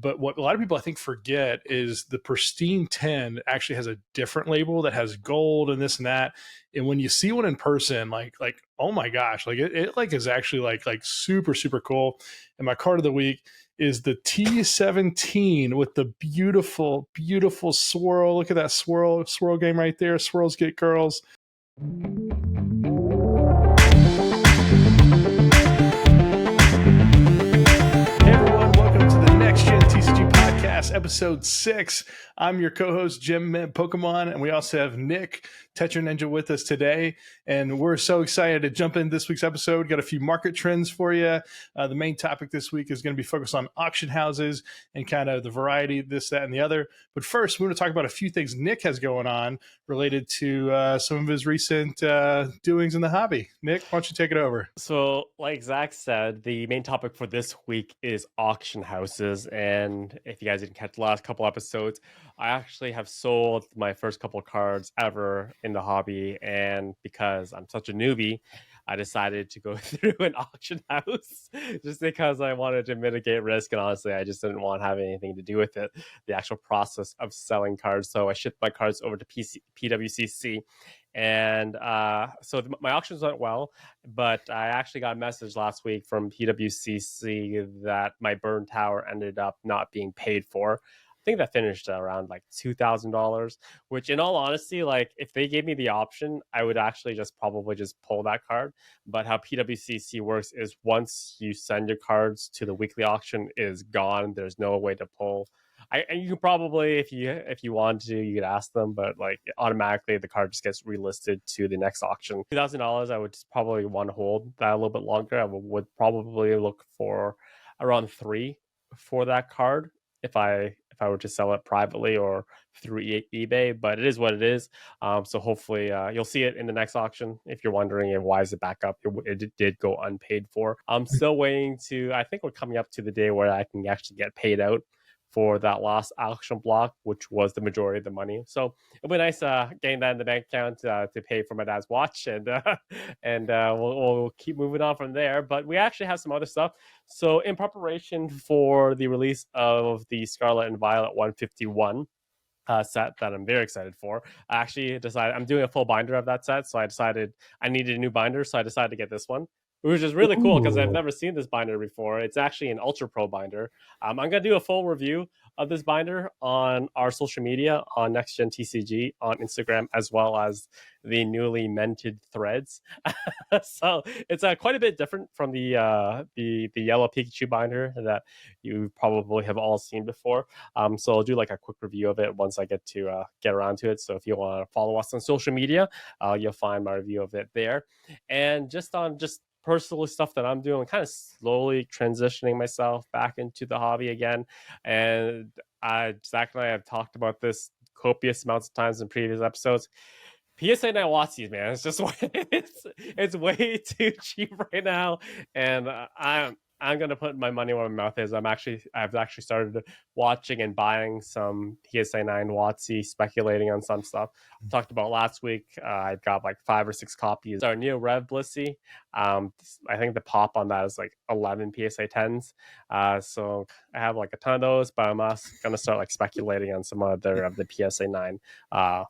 But what a lot of people I think forget is the Pristine 10 actually has a different label that has gold and this and that. And when you see one in person, like oh my gosh, like it like is actually like super super cool. And my card of the week is the T17 with the beautiful beautiful swirl. Look at that swirl game right there. Swirls get girls. NextGen TCG Podcast, Episode 6. I'm your co-host, Jim Pokemon, and we also have Nick, Tetra Ninja, with us today. And we're so excited to jump in this week's episode. Got a few market trends for you. The main topic this week is going to be focused on auction houses and kind of the variety, this, that, and the other. But first, we want to talk about a few things Nick has going on related to some of his recent doings in the hobby. Nick, why don't you take it over? So, like Zack said, the main topic for this week is auction houses. And if you guys didn't catch the last couple episodes, I actually have sold my first couple cards ever in the hobby. And because I'm such a newbie, I decided to go through an auction house just because I wanted to mitigate risk. And honestly, I just didn't want to have anything to do with it, the actual process of selling cards. So I shipped my cards over to PWCC. And so my auctions went well, but I actually got a message last week from PWCC that my burn tower ended up not being paid for. I think that finished around like $2,000, which in all honesty, like if they gave me the option, I would actually probably just pull that card. But how PWCC works is once you send your cards to the weekly auction, it is gone. There's no way to pull. And you can probably, if you want to, you could ask them, but like automatically the card just gets relisted to the next auction. $2,000, I would just probably want to hold that a little bit longer. I would probably look for around 3 for that card if I were to sell it privately or through eBay. But it is what it is. So hopefully you'll see it in the next auction. If you're wondering why is it back up, it did go unpaid for. I'm still waiting to. I think we're coming up to the day where I can actually get paid out for that last auction block, which was the majority of the money. So it'll be nice getting that in the bank account to pay for my dad's watch, and we'll keep moving on from there. But we actually have some other stuff. So in preparation for the release of the Scarlet and Violet 151 set that I'm very excited for, I actually decided I'm doing a full binder of that set. So I decided I needed a new binder, so I decided to get this one, which is really cool because I've never seen this binder before. It's actually an Ultra Pro binder. I'm going to do a full review of this binder on our social media, on NextGen TCG, on Instagram, as well as the newly minted threads. So it's quite a bit different from the yellow Pikachu binder that you probably have all seen before. So I'll do like a quick review of it once I get around to it. So if you want to follow us on social media, you'll find my review of it there. And just personal stuff that I'm doing, kind of slowly transitioning myself back into the hobby again. And Zack and I have talked about this copious amounts of times in previous episodes. PSA 9 Watsies, man, it's just it's way too cheap right now, and I'm gonna put my money where my mouth is. I've actually started watching and buying some PSA 9 WotC, speculating on some stuff. I talked about last week. I got like 5 or 6 copies. Our new Rev Blissey. I think the pop on that is like 11 PSA 10s. So I have like a ton of those, but I'm also gonna start like speculating on some other of the PSA 9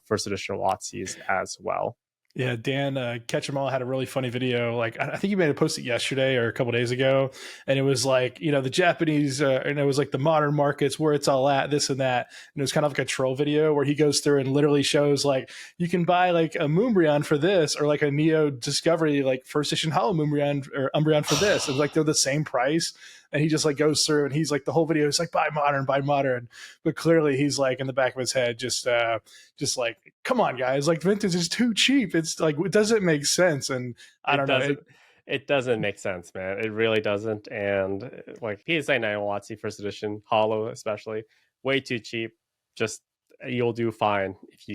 first edition WotCs as well. Yeah, Dan Ketchum had a really funny video. Like, I think he made a post it yesterday or a couple days ago, and it was like, the Japanese, and it was like the modern markets where it's all at, this and that. And it was kind of like a troll video where he goes through and literally shows like you can buy like a Moonbryon for this, or like a Neo Discovery like first edition Hollow Moonbryon or Umbreon for this. It's like they're the same price. And he just like goes through and he's like, the whole video is like, buy modern. But clearly he's like in the back of his head, just like, come on guys, like vintage is too cheap. It's like, it doesn't make sense. And I don't know. It doesn't make sense, man. It really doesn't. And like PSA 9 WotC first edition, Hollow especially, way too cheap. Just you'll do fine if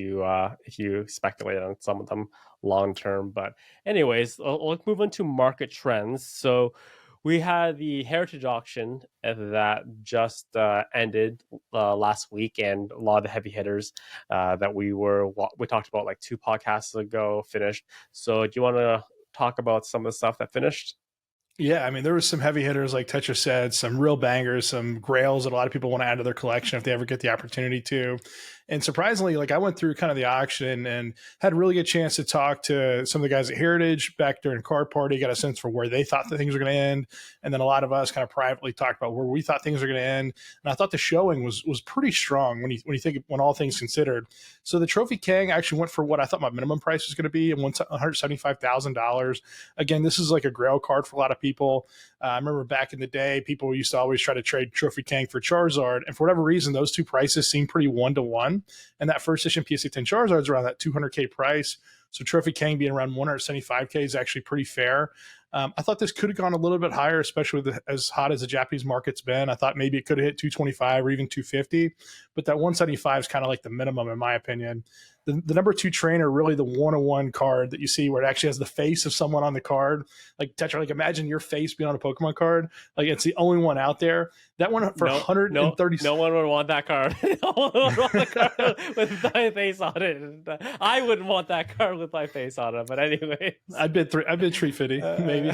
you speculate on some of them long term. But anyways, let's move on to market trends. So we had the Heritage auction that just ended last week, and a lot of the heavy hitters that we talked about like 2 podcasts ago finished. So do you want to talk about some of the stuff that finished? Yeah, I mean, there was some heavy hitters like Tetra said, some real bangers, some grails that a lot of people want to add to their collection if they ever get the opportunity to. And surprisingly, like I went through kind of the auction and had a really good chance to talk to some of the guys at Heritage back during Card Party, got a sense for where they thought that things were going to end. And then a lot of us kind of privately talked about where we thought things were going to end. And I thought the showing was pretty strong when you think when all things considered. So the Trophy Kang actually went for what I thought my minimum price was going to be, and $175,000. Again, this is like a grail card for a lot of people. I remember back in the day, people used to always try to trade Trophy Kang for Charizard, and for whatever reason, those two prices seem pretty 1-to-1. And that first edition PSA 10 Charizard is around that 200K price. So Trophy Kang being around 175K is actually pretty fair. I thought this could have gone a little bit higher, especially with as hot as the Japanese market's been. I thought maybe it could have hit 225 or even 250, but that 175 is kind of like the minimum, in my opinion. The number 2 trainer, really the 101 card that you see where it actually has the face of someone on the card. Like Tetra, like imagine your face being on a Pokemon card. Like it's the only one out there. That one for 130. No one would want that card. No one would want the card with my face on it. I wouldn't want that card with my face on it. But anyway, I've been Tree Fitty, maybe.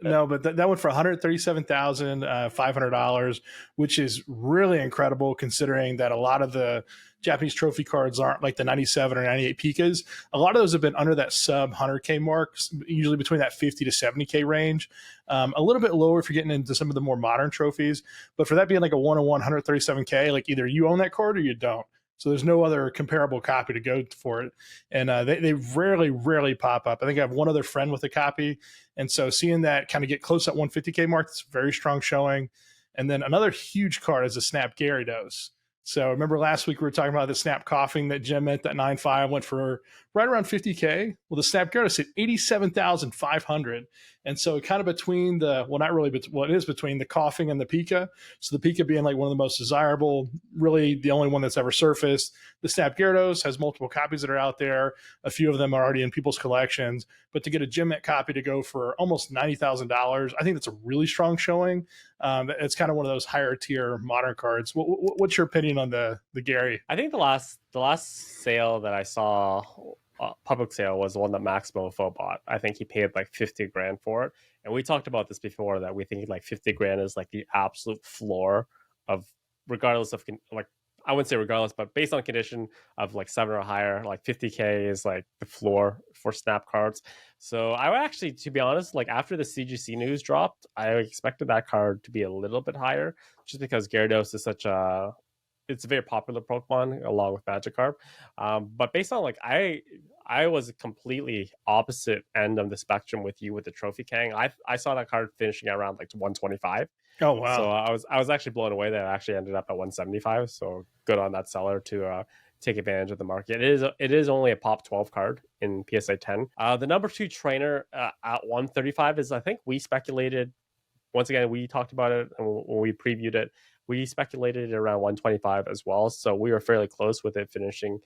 No, but that went for $137,500, which is really incredible considering that a lot of the Japanese trophy cards aren't like the 97 or 98 Pikas. A lot of those have been under that sub 100K mark, usually between that 50 to 70K range. A little bit lower if you're getting into some of the more modern trophies. But for that being like a 101, 137K, like either you own that card or you don't. So there's no other comparable copy to go for it. And they rarely pop up. I think I have one other friend with a copy. And so seeing that kind of get close to that 150K mark, it's a very strong showing. And then another huge card is a Snap Gyarados. So remember last week we were talking about the Snap Coughing that Jim at that 9.5 went for right around 50K. Well, the Snap Gyarados hit 87,500. And so kind of between the, well, not really, but what it is between the Coughing and the Pika. So the Pika being like one of the most desirable, really the only one that's ever surfaced. The Snap Gyarados has multiple copies that are out there. A few of them are already in people's collections. But to get a Gem copy to go for almost $90,000, I think that's a really strong showing. It's kind of one of those higher tier modern cards. What's your opinion on the Gary? I think the last sale that I saw, public sale, was the one that Max Mofo bought. I think he paid like 50 grand for it. And we talked about this before, that we think like 50 grand is like the absolute floor of, regardless of like, I wouldn't say regardless, but based on condition of like 7 or higher, like 50K is like the floor for Snap cards. So I would actually, to be honest, like after the CGC news dropped, I expected that card to be a little bit higher, just because Gyarados is it's a very popular Pokemon along with Magikarp. But based on like, I was completely opposite end of the spectrum with you with the Trophy Kang. I saw that card finishing around like 125. Oh wow! So I was actually blown away that it actually ended up at 175. So good on that seller to take advantage of the market. It is only a pop 12 card in PSA 10. The number 2 trainer at 135 is, I think we speculated. Once again, we talked about it when we previewed it. We speculated around 125 as well. So we were fairly close with it finishing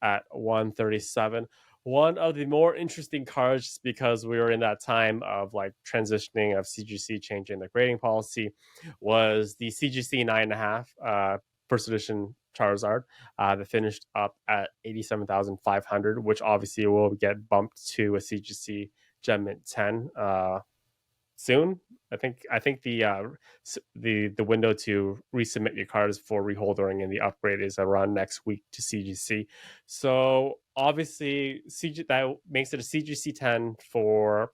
at 137. One of the more interesting cards, because we were in that time of like transitioning of CGC changing the grading policy, was the CGC 9.5 first edition Charizard that finished up at 87,500, which obviously will get bumped to a CGC Gem Mint 10 soon. I think the window to resubmit your cards for reholdering and the upgrade is around next week to CGC. So obviously that makes it a CGC 10 for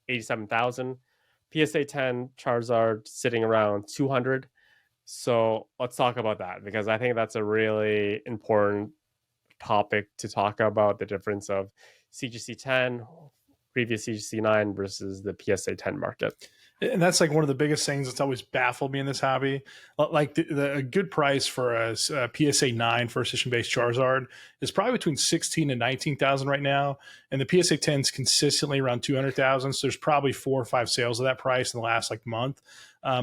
87,000. PSA 10 Charizard sitting around 200. So let's talk about that, because I think that's a really important topic to talk about, the difference of CGC 10, previous CGC 9 versus the PSA 10 market. And that's like one of the biggest things that's always baffled me in this hobby. Like a good price for a PSA 9 first edition based Charizard is probably between 16 and 19,000 right now, and the PSA 10 is consistently around 200,000. So there's probably 4 or 5 sales of that price in the last like month.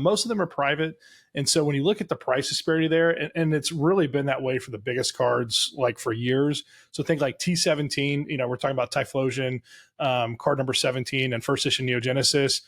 Most of them are private, and so when you look at the price disparity there, and it's really been that way for the biggest cards like for years. So think like T17. We're talking about Typhlosion, card number 17, and first edition Neogenesis.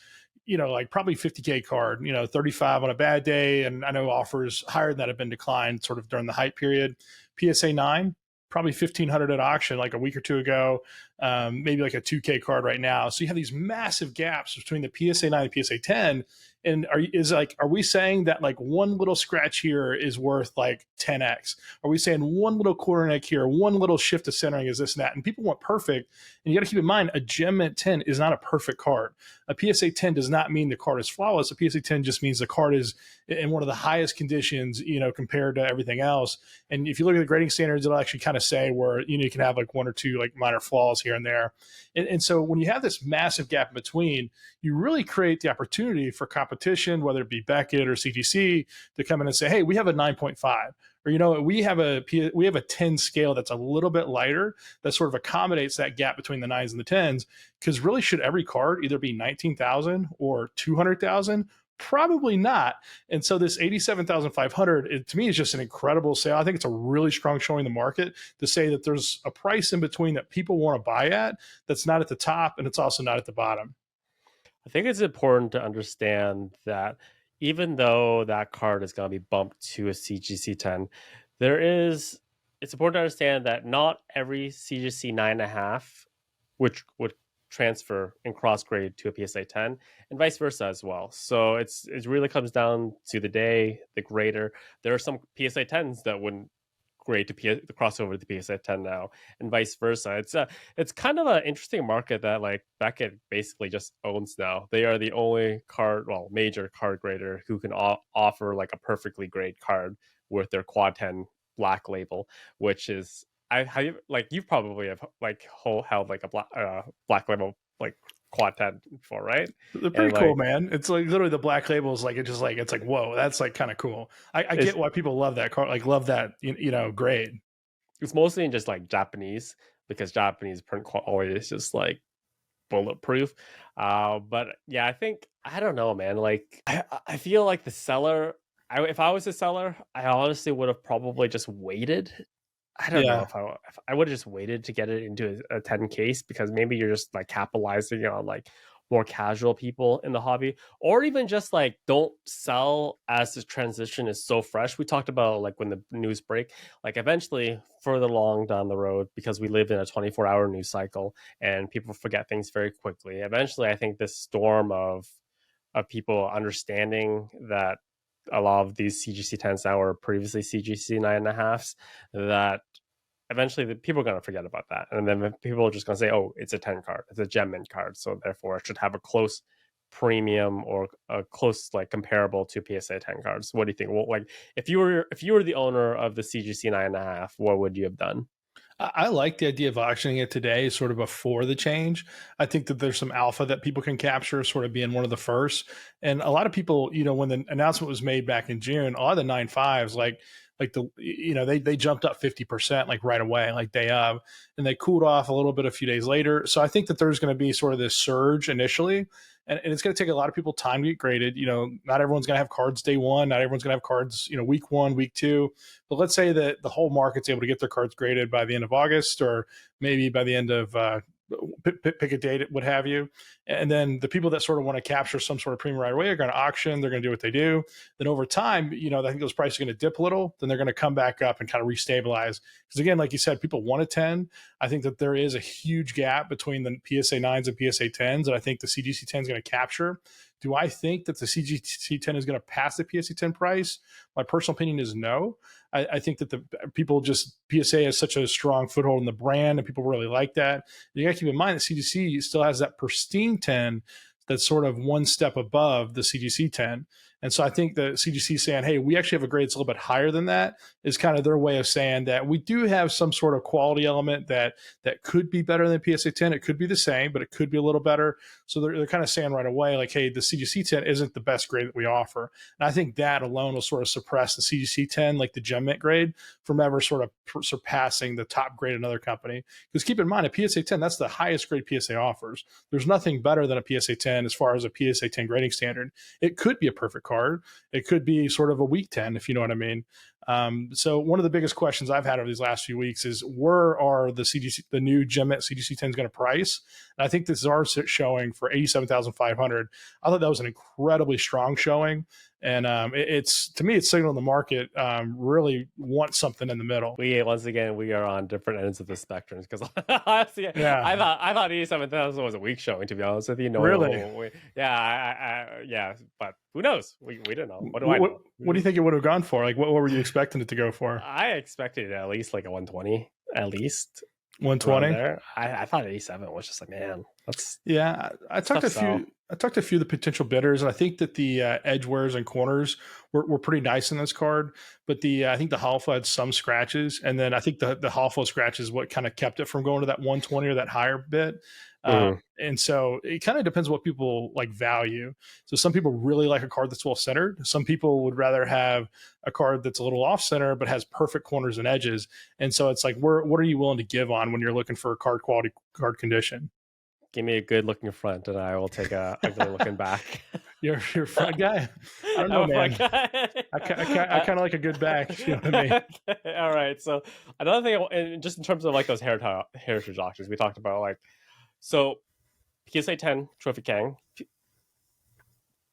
Like probably 50K card, 35 on a bad day. And I know offers higher than that have been declined sort of during the hype period. PSA 9, probably 1,500 at auction like a week or two ago. maybe like a 2K card right now. So you have these massive gaps between the PSA 9 and PSA 10. And are we saying that like one little scratch here is worth like 10x? Are we saying one little corner neck here, one little shift of centering is this and that? And people want perfect. And you got to keep in mind, a Gem Mint 10 is not a perfect card. A PSA 10 does not mean the card is flawless. A PSA 10 just means the card is in one of the highest conditions, compared to everything else. And if you look at the grading standards, it'll actually kind of say where, you can have like one or two like minor flaws here and there. And so when you have this massive gap in between, you really create the opportunity for competition, whether it be Beckett or CTC, to come in and say, hey, we have a 9.5. Or, we have a 10 scale that's a little bit lighter that sort of accommodates that gap between the 9s and the 10s. Because really, should every card either be 19,000 or 200,000? Probably not. And so this 87,500, to me, is just an incredible sale. I think it's a really strong showing in the market to say that there's a price in between that people want to buy at that's not at the top, and it's also not at the bottom. I think it's important to understand that even though that card is going to be bumped to a CGC 10, it's important to understand that not every CGC 9.5, which would transfer and cross grade to a PSA 10, and vice versa as well. So it really comes down to the grader. There are some PSA 10s that wouldn't grade to crossover to the PSA 10 now, and vice versa. It's kind of an interesting market that like Beckett basically just owns now. They are the only major card grader who can offer like a perfectly grade card with their Quad 10 black label, which is you probably have like held like a black label like Quad 10 before, right? They're pretty cool, man. It's like literally the black labels, like it's like whoa, that's like kind of cool. I get why people love that card, like love that grade. It's mostly in just like Japanese, because Japanese print quality is just like bulletproof. But yeah, I don't know, man. Like I feel like the seller. If I was a seller, I honestly would have probably just waited. I don't know if I would have just waited to get it into a 10 case, because maybe you're just like capitalizing on like more casual people in the hobby, or even just like don't sell as this transition is so fresh. We talked about like when the news break, like eventually further along down the road, because we live in a 24-hour news cycle and people forget things very quickly. Eventually, I think this storm of people understanding that a lot of these CGC 10s now were previously CGC 9.5s, that eventually the people are going to forget about that. And then people are just going to say, oh, it's a 10 card. It's a Gem Mint card. So therefore it should have a close premium or a close like comparable to PSA 10 cards. What do you think? Well, like if you were the owner of the CGC 9.5, what would you have done? I like the idea of auctioning it today, sort of before the change. I think that there's some alpha that people can capture, sort of being one of the first. And a lot of people, when the announcement was made back in June, a lot of the 9.5s, they jumped up 50% like right away, like day of, and they cooled off a little bit a few days later. So I think that there's going to be sort of this surge initially, and it's going to take a lot of people time to get graded. Not everyone's going to have cards day one. Not everyone's going to have cards, week one, week two. But let's say that the whole market's able to get their cards graded by the end of August, or maybe by the end of pick a date, what have you. And then the people that sort of want to capture some sort of premium right away are going to auction. They're going to do what they do. Then over time, I think those prices are going to dip a little. Then they're going to come back up and kind of restabilize. Because again, like you said, people want a 10. I think that there is a huge gap between the PSA 9s and PSA 10s. And I think the CGC 10 is going to capture. Do I think that the CGC 10 is going to pass the PSA 10 price? My personal opinion is no. I think that the people PSA has such a strong foothold in the brand, and people really like that. You got to keep in mind that CGC still has that Pristine 10 that's sort of one step above the CGC 10. And so I think the CGC saying, hey, we actually have a grade that's a little bit higher than that, is kind of their way of saying that we do have some sort of quality element that could be better than PSA 10. It could be the same, but it could be a little better. So they're kind of saying right away, like, hey, the CGC 10 isn't the best grade that we offer. And I think that alone will sort of suppress the CGC 10, like the Gem Mint grade, from ever sort of surpassing the top grade of another company. Because keep in mind, a PSA 10, that's the highest grade PSA offers. There's nothing better than a PSA 10 as far as a PSA 10 grading standard. It could be a perfect card. It could be sort of a weak 10, if you know what I mean. So one of the biggest questions I've had over these last few weeks is, where are the new Gem Mint CGC 10s going to price? And I think this is our showing for 87,500. I thought that was an incredibly strong showing. and it's to me it's signaling the market really wants something in the middle. Once again we are on different ends of the spectrum, because honestly, Yeah, I thought 87,000 was a weak showing, to be honest with you. really. Yeah, but who knows? We don't know. What do I What know? what do you think it would have gone for? Like, what were you expecting it to go for? I expected at least like a 120, at least around 120. there. I thought 87 was just like, man, that's Yeah, I talked tough to a sell. few. I talked to a few of the potential bidders, and I think that the edgewares and corners were pretty nice in this card. But the I think the Halfa had some scratches, and then I think the Halfa scratch is what kind of kept it from going to that 120 or that higher bid. Uh, Mhm. and so it kind of depends what people like value. So some people really like a card that's well centered. Some people would rather have a card that's a little off center but has perfect corners and edges. And so it's like, what are you willing to give on when you're looking for a card quality, card condition? Give me a good looking front, and I will take a ugly looking back. You're a front guy. I don't I'm know, a front man. guy. I kind of like a good back. If you know what I mean? Okay, all right. So another thing, and just in terms of like those heritage auctions, we talked about like, so PSA 10 Trophy Kang,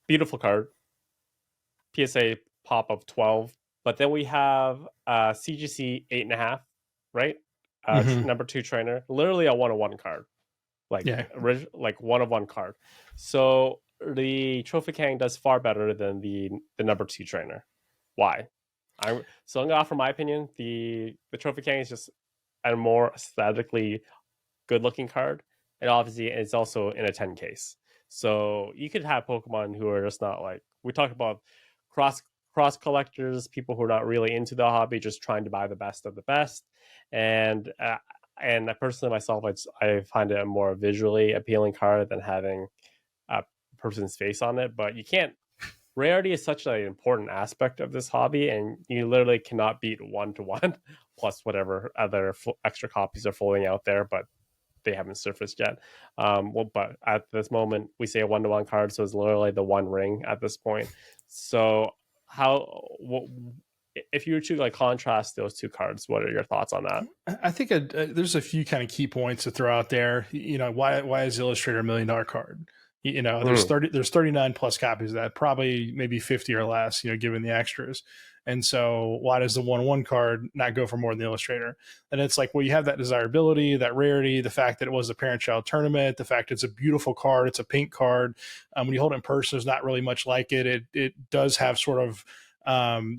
beautiful card. PSA pop of 12, but then we have CGC 8.5, right? Mm-hmm. Number 2 trainer, literally a 1-of-1 card, like Yeah. like 1-of-1 card. So the Trophy Kang does far better than the number 2 trainer. Why? I'm gonna offer my opinion. The Trophy Kang is just a more aesthetically good looking card, and obviously it's also in a 10 case. So you could have Pokemon who are just not like, we talk about cross collectors, people who are not really into the hobby, just trying to buy the best of the best. And I personally myself, I find it a more visually appealing card than having a person's face on it. But you can't. Rarity is such an important aspect of this hobby, and you literally cannot beat 1-to-1 plus whatever other extra copies are flowing out there. But they haven't surfaced yet. But at this moment, we say a 1-to-1 card, so it's literally the one ring at this point. So if you were to like contrast those two cards, what are your thoughts on that? I think there's a few kind of key points to throw out there. You know, why is Illustrator $1 million card? You know, there's 39 plus copies of that, probably maybe 50 or less, you know, given the extras. And so why does the 1-1 card not go for more than the Illustrator? And it's like, well, you have that desirability, that rarity, the fact that it was a parent-child tournament, the fact it's a beautiful card, it's a pink card. When you hold it in person, there's not really much like it. It does have sort of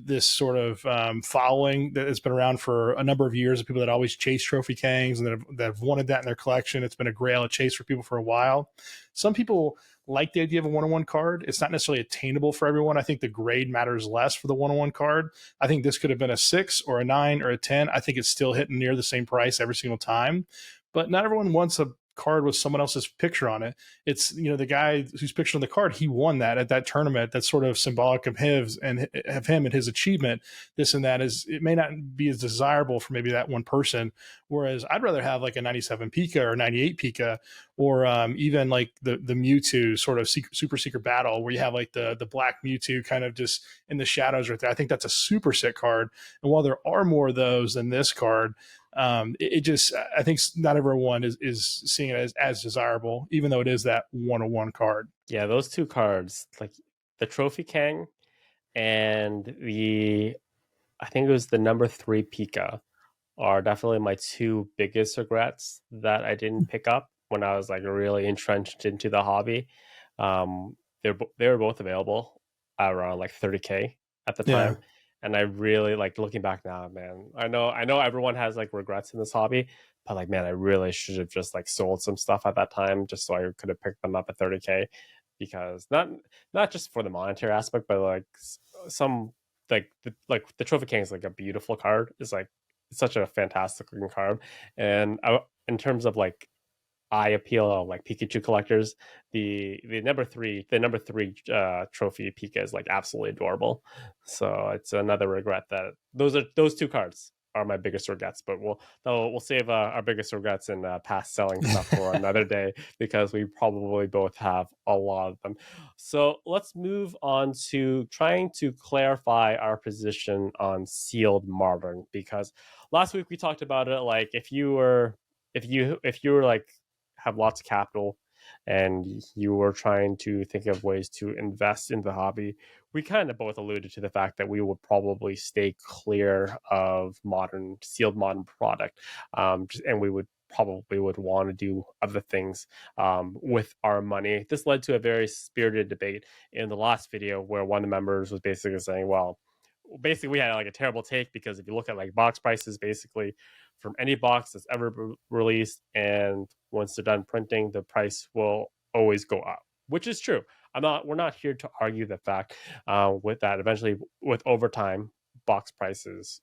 this sort of following that has been around for a number of years of people that always chase Trophy Kangs and that have wanted that in their collection. It's been a grail of chase for people for a while. Some people like the idea of a 1-on-1 card. It's not necessarily attainable for everyone. I think the grade matters less for the 1-on-1 card. I think this could have been a 6 or a 9 or a 10. I think it's still hitting near the same price every single time. But not everyone wants a card with someone else's picture on it. It's, you know, the guy who's pictured on the card, he won that at that tournament. That's sort of symbolic of his and of him and his achievement. This and that is, it may not be as desirable for maybe that one person. Whereas I'd rather have like a 97 Pika or 98 Pika, or even like the Mewtwo sort of super secret battle where you have like the black Mewtwo kind of just in the shadows right there. I think that's a super sick card. And while there are more of those than this card, it just, I think not everyone is seeing it as desirable, even though it is that 1-on-1 card. Yeah, those two cards, like the Trophy Kang and I think it was the number 3 Pika, are definitely my two biggest regrets that I didn't pick up when I was like really entrenched into the hobby. They were both available around like 30K at the Yeah. time, and I really like, looking back now, man. I know everyone has like regrets in this hobby, but like, man, I really should have just like sold some stuff at that time just so I could have picked them up at 30K, because not just for the monetary aspect, but like some like the Trophy King is like a beautiful card. It's like such a fantastic looking card, and in terms of like eye appeal of like Pikachu collectors, the number three trophy Pika is like absolutely adorable. So it's another regret that those two cards are my biggest regrets. But we'll save our biggest regrets and past selling stuff for another day, because we probably both have a lot of them. So let's move on to trying to clarify our position on sealed modern, because last week we talked about it. Like if you were like have lots of capital and you were trying to think of ways to invest in the hobby, we kind of both alluded to the fact that we would probably stay clear of sealed modern product, and we would probably would want to do other things with our money. This led to a very spirited debate in the last video where one of the members was basically saying, well, basically we had like a terrible take because if you look at like box prices, basically from any box that's ever released, and once they're done printing, the price will always go up, which is true. We're not here to argue the fact with that. Eventually, with overtime, box prices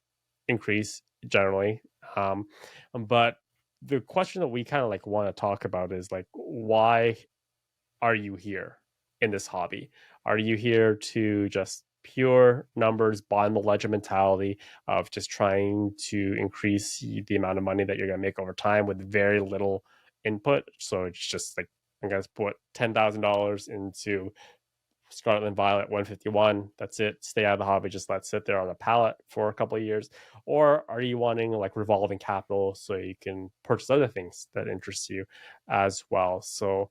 increase generally. But the question that we kind of like want to talk about is like, why are you here in this hobby? Are you here to just pure numbers, bottom of the ledger mentality of just trying to increase the amount of money that you're going to make over time with very little input? So it's just like, I'm going to put $10,000 into Scarlet and Violet 151. That's it. Stay out of the hobby. Just let it sit there on a pallet for a couple of years. Or are you wanting like revolving capital so you can purchase other things that interest you as well? So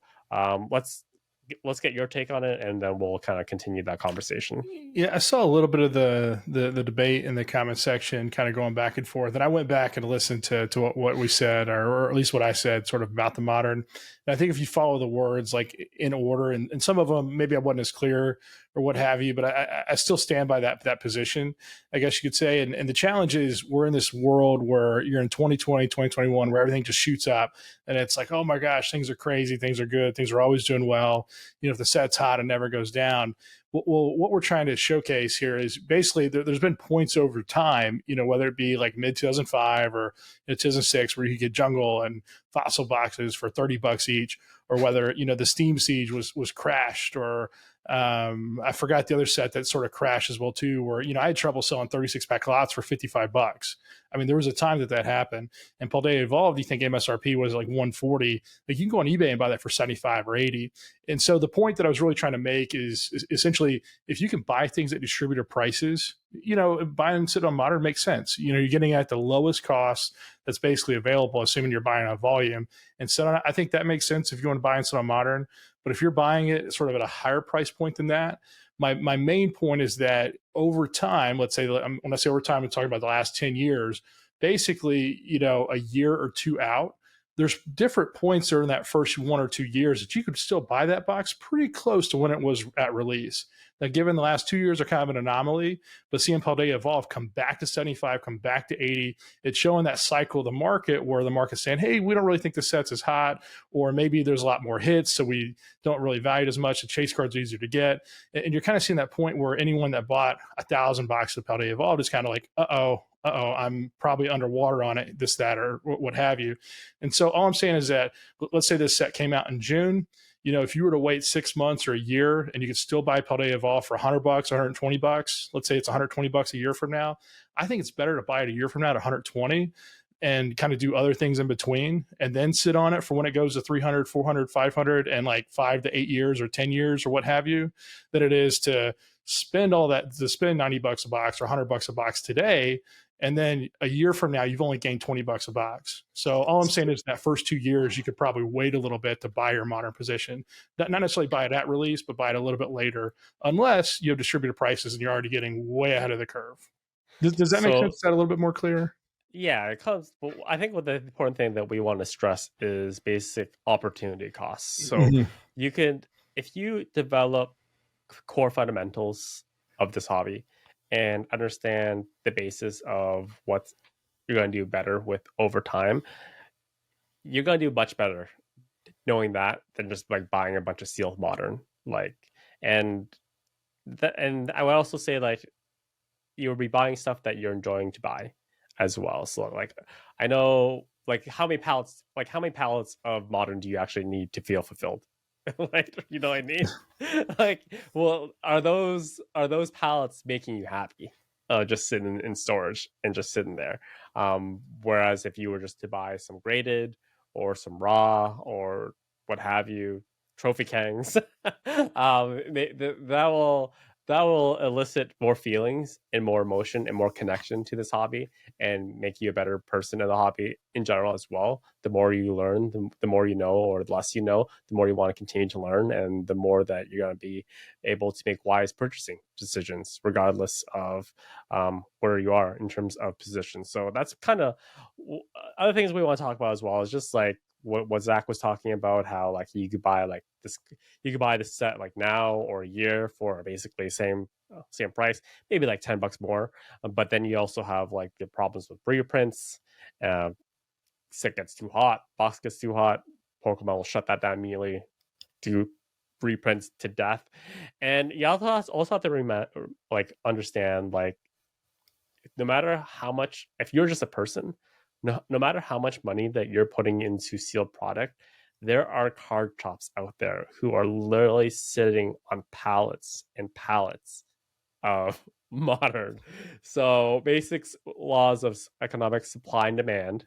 let's get your take on it, and then we'll kind of continue that conversation. Yeah, I saw a little bit of the debate in the comment section, kind of going back and forth, and I went back and listened to what we said, or at least what I said, sort of about the modern. And I think if you follow the words like in order, and some of them maybe I wasn't as clear or what have you, but I still stand by that position, I guess you could say. And the challenge is we're in this world where you're in 2020, 2021, where everything just shoots up, and it's like, oh my gosh, things are crazy, things are good, things are always doing well. You know, if the set's hot, it never goes down. Well, what we're trying to showcase here is basically there's been points over time, you know, whether it be like mid 2005 or 2006, where you get jungle and fossil boxes for $30 each, or whether, you know, the Steam Siege was crashed, or I forgot the other set that sort of crashed as well too, where, you know, I had trouble selling 36-pack lots for $55. I mean, there was a time that happened. And Paldea Evolved, you think MSRP was like 140, like you can go on eBay and buy that for 75 or 80. And so the point that I was really trying to make is essentially, if you can buy things at distributor prices, you know, buying and sit on modern makes sense. You know, you're getting at the lowest cost that's basically available, assuming you're buying a volume. And so I think that makes sense if you want to buy and sit on modern. But if you're buying it sort of at a higher price point than that, my main point is that over time, let's say, when I say over time, I'm talking about the last 10 years, basically, you know, a year or two out, there's different points during that first 1 or 2 years that you could still buy that box pretty close to when it was at release. Now, given the last 2 years are kind of an anomaly, but seeing Paldea Evolve come back to 75, come back to 80, it's showing that cycle of the market where the market's saying, hey, we don't really think the set's as hot, or maybe there's a lot more hits, so we don't really value it as much. The chase cards are easier to get. And you're kind of seeing that point where anyone that bought 1,000 boxes of Paldea Evolve is kind of like, I'm probably underwater on it, this, that, or what have you. And so all I'm saying is that, let's say this set came out in June. You know, if you were to wait 6 months or a year and you could still buy Paldea Evolve for $100, $120, let's say it's $120 a year from now, I think it's better to buy it a year from now at 120 and kind of do other things in between and then sit on it for when it goes to 300, 400, 500 and like 5 to 8 years or 10 years or what have you, than it is to spend all that, to spend $90 a box or $100 a box today. And then a year from now, you've only gained $20 a box. So all I'm saying is that first 2 years, you could probably wait a little bit to buy your modern position. Not necessarily buy it at release, but buy it a little bit later, unless you have distributor prices and you're already getting way ahead of the curve. Does that make sense? Is that a little bit more clear? Yeah, it comes. I think what the important thing that we want to stress is basic opportunity costs. So you can, if you develop core fundamentals of this hobby and understand the basis of what you're going to do better with over time, you're going to do much better knowing that than just like buying a bunch of sealed modern. Like, and I would also say like you'll be buying stuff that you're enjoying to buy as well. So like, I know like how many pallets of modern do you actually need to feel fulfilled? Like, you know what I mean? Like, well, are those pallets making you happy? Just sitting in storage and just sitting there. Whereas if you were just to buy some graded or some raw or what have you, trophy Kangs, that will elicit more feelings and more emotion and more connection to this hobby, and make you a better person in the hobby in general as well. The more you learn, the more you know, or the less you know, the more you want to continue to learn, and the more that you're going to be able to make wise purchasing decisions, regardless of where you are in terms of position. So that's kind of other things we want to talk about as well, is just like what Zach was talking about, how like you could buy like this, you could buy this set like now or a year for basically same price, maybe like $10 more. But then you also have like the problems with reprints. Set gets too hot, box gets too hot, Pokemon will shut that down immediately, do reprints to death. And you also have to like understand, like, no matter how much, if you're just a person, no matter how much money that you're putting into sealed product, there are card shops out there who are literally sitting on pallets and pallets of modern. So basics laws of economic supply and demand.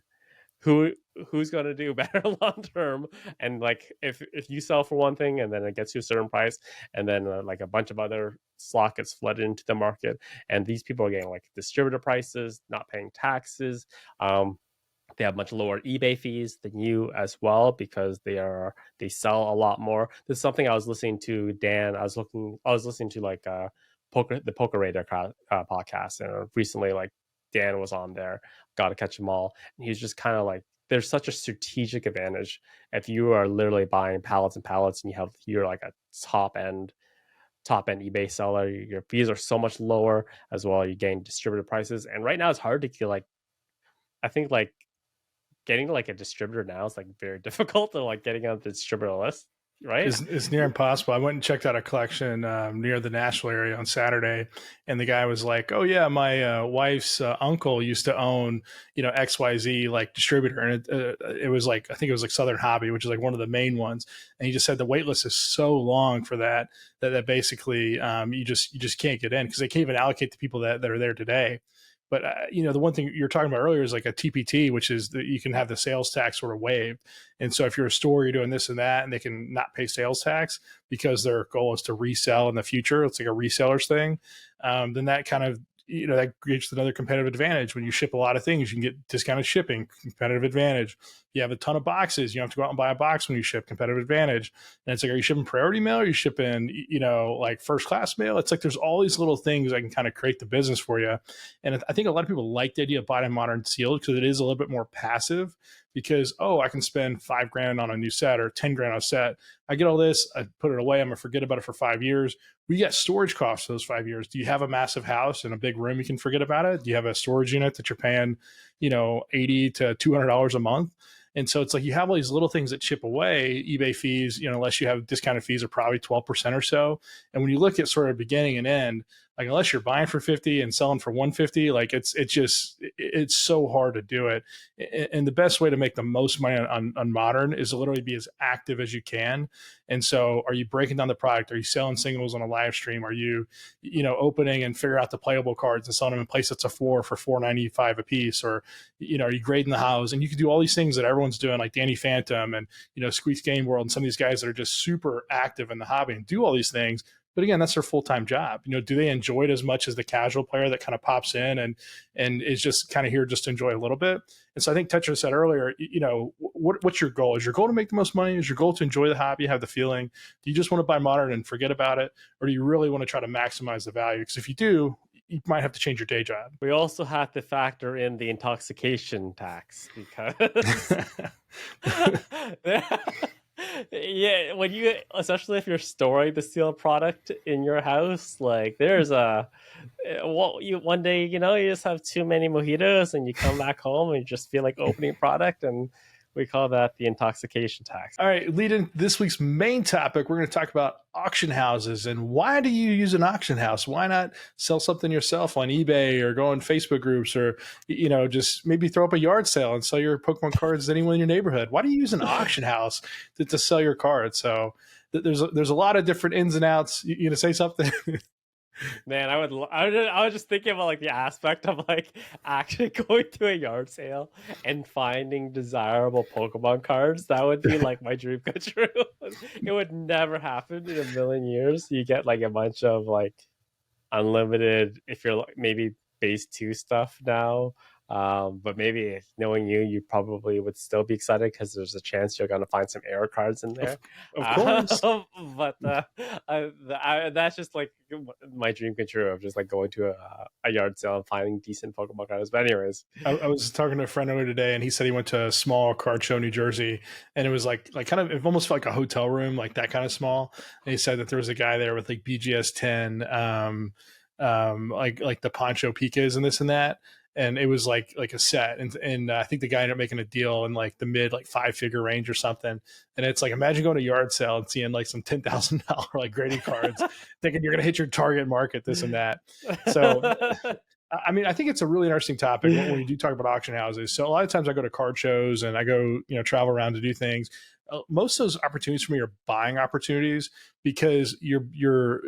Who's going to do better long term? And like, if you sell for one thing and then it gets you a certain price, and then like a bunch of other slot gets flooded into the market, and these people are getting like distributor prices, not paying taxes. They have much lower eBay fees than you as well, because they sell a lot more. This is something I was listening to Dan. I was listening to like the Poker Radar podcast, and recently like Dan was on there. Got to catch them all, and he's just kind of like, there's such a strategic advantage if you are literally buying pallets and pallets, and you're like a top end eBay seller. Your fees are so much lower as well. You gain distributor prices, and right now it's hard to get like, I think like getting like a distributor now is like very difficult, or like getting on the distributor list, right? Is near impossible. I went and checked out a collection near the Nashville area on Saturday, and the guy was like, "Oh yeah, my wife's uncle used to own, XYZ like distributor, and it was like, I think it was like Southern Hobby, which is like one of the main ones." And he just said the wait list is so long for that basically you just can't get in, because they can't even allocate the people that are there today. But the one thing you're talking about earlier is like a TPT, which is that you can have the sales tax sort of waived. And so if you're a store, you're doing this and that, and they can not pay sales tax because their goal is to resell in the future. It's like a reseller's thing. Then that kind of, that creates another competitive advantage. When you ship a lot of things, you can get discounted shipping, competitive advantage. You have a ton of boxes, you don't have to go out and buy a box when you ship, competitive advantage. And it's like, are you shipping priority mail? Are you shipping, like first class mail? It's like, there's all these little things that can kind of create the business for you. And I think a lot of people like the idea of buying modern sealed because it is a little bit more passive, because, I can spend $5,000 on a new set or $10,000 on a set. I get all this, I put it away, I'm gonna forget about it for 5 years. We get storage costs for those 5 years. Do you have a massive house and a big room you can forget about it? Do you have a storage unit that you're paying, $80 to $200 a month? And so it's like, you have all these little things that chip away. eBay fees, unless you have discounted fees, are probably 12% or so. And when you look at sort of beginning and end, like, unless you're buying for 50 and selling for 150, like it's so hard to do it. And the best way to make the most money on modern is to literally be as active as you can. And so, are you breaking down the product? Are you selling singles on a live stream? Are you, opening and figure out the playable cards and selling them in place that's a 4 for $4.95 a piece? Or, are you grading the house? And you can do all these things that everyone's doing, like Danny Phantom and, Squeaks Game World, and some of these guys that are just super active in the hobby and do all these things. But again, that's their full-time job. Do they enjoy it as much as the casual player that kind of pops in and is just kind of here just to enjoy a little bit? And so I think Tetra said earlier, what's your goal? Is your goal to make the most money? Is your goal to enjoy the hobby, have the feeling? Do you just want to buy modern and forget about it? Or do you really want to try to maximize the value? Because if you do, you might have to change your day job. We also have to factor in the intoxication tax, because yeah, when you, especially if you're storing the sealed product in your house, like there's one day, you just have too many mojitos and you come back home and you just feel like opening product, and we call that the intoxication tax. All right, leading this week's main topic, we're going to talk about auction houses and why do you use an auction house? Why not sell something yourself on eBay or go on Facebook groups, or, just maybe throw up a yard sale and sell your Pokemon cards to anyone in your neighborhood? Why do you use an auction house to sell your cards? So there's a lot of different ins and outs. You going to say something? Man, I was just thinking about like the aspect of like actually going to a yard sale and finding desirable Pokemon cards. That would be like my dream come true. It would never happen in a million years. You get like a bunch of like unlimited if you're maybe base 2 stuff now. But maybe knowing you, you probably would still be excited because there's a chance you're going to find some error cards in Of, there. of course. But that's just like my dream come true of just like going to a yard sale and finding decent Pokemon cards. But anyways, I was talking to a friend earlier today, and he said he went to a small card show in New Jersey, and it was like kind of, it almost felt like a hotel room, like that kind of small. And he said that there was a guy there with like BGS 10, like the Poncho Picas and this and that, and it was like a set, and I think the guy ended up making a deal in like the mid like 5-figure range or something. And it's like, imagine going to a yard sale and seeing like some $10,000 like grading cards, thinking you're gonna hit your target market, this and that. So I mean, I think it's a really interesting topic when you do talk about auction houses. So a lot of times I go to card shows and I go, travel around to do things. Most of those opportunities for me are buying opportunities, because your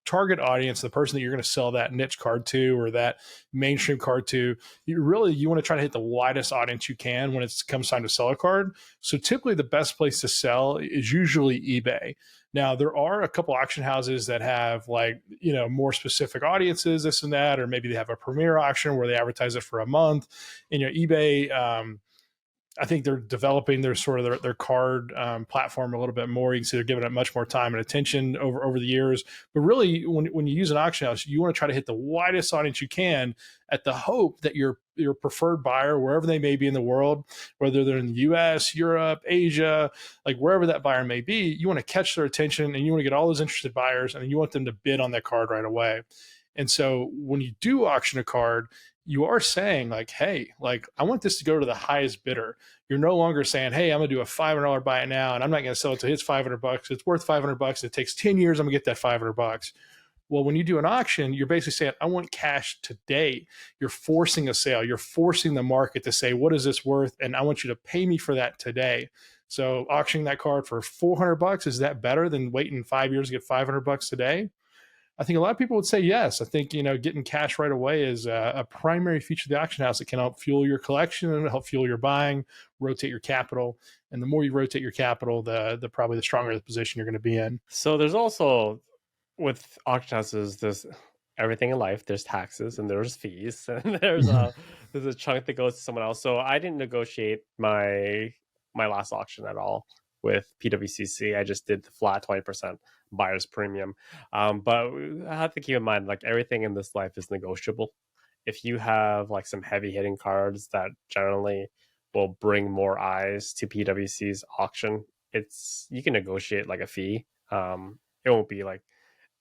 target audience, the person that you're going to sell that niche card to or that mainstream card to, you want to try to hit the widest audience you can when it comes time to sell a card. So typically the best place to sell is usually eBay. Now, there are a couple auction houses that have like, more specific audiences, this and that, or maybe they have a premier auction where they advertise it for a month. And eBay, I think they're developing their sort of their card platform a little bit more. You can see they're giving it much more time and attention over the years. But really, when you use an auction house, you want to try to hit the widest audience you can, at the hope that your preferred buyer, wherever they may be in the world, whether they're in the US, Europe, Asia, like wherever that buyer may be, you want to catch their attention, and you want to get all those interested buyers, and you want them to bid on that card right away. And so when you do auction a card, you are saying like, hey, like I want this to go to the highest bidder. You're no longer saying, hey, I'm gonna do a $500 buy it now, and I'm not gonna sell it till it's $500. It's worth $500. It takes 10 years. I'm gonna get that $500. Well, when you do an auction, you're basically saying, I want cash today. You're forcing a sale. You're forcing the market to say, what is this worth? And I want you to pay me for that today. So auctioning that card for $400, is that better than waiting 5 years to get $500 today? I think a lot of people would say yes. I think, getting cash right away is a primary feature of the auction house that can help fuel your collection and help fuel your buying, rotate your capital. And the more you rotate your capital, the probably the stronger the position you're going to be in. So there's also, with auction houses, there's everything in life. There's taxes and there's fees, and there's a chunk that goes to someone else. So I didn't negotiate my last auction at all with PWCC. I just did the flat 20% buyer's premium. But I have to keep in mind, like everything in this life is negotiable. If you have like some heavy hitting cards that generally will bring more eyes to PWC's auction, you can negotiate like a fee. It won't be like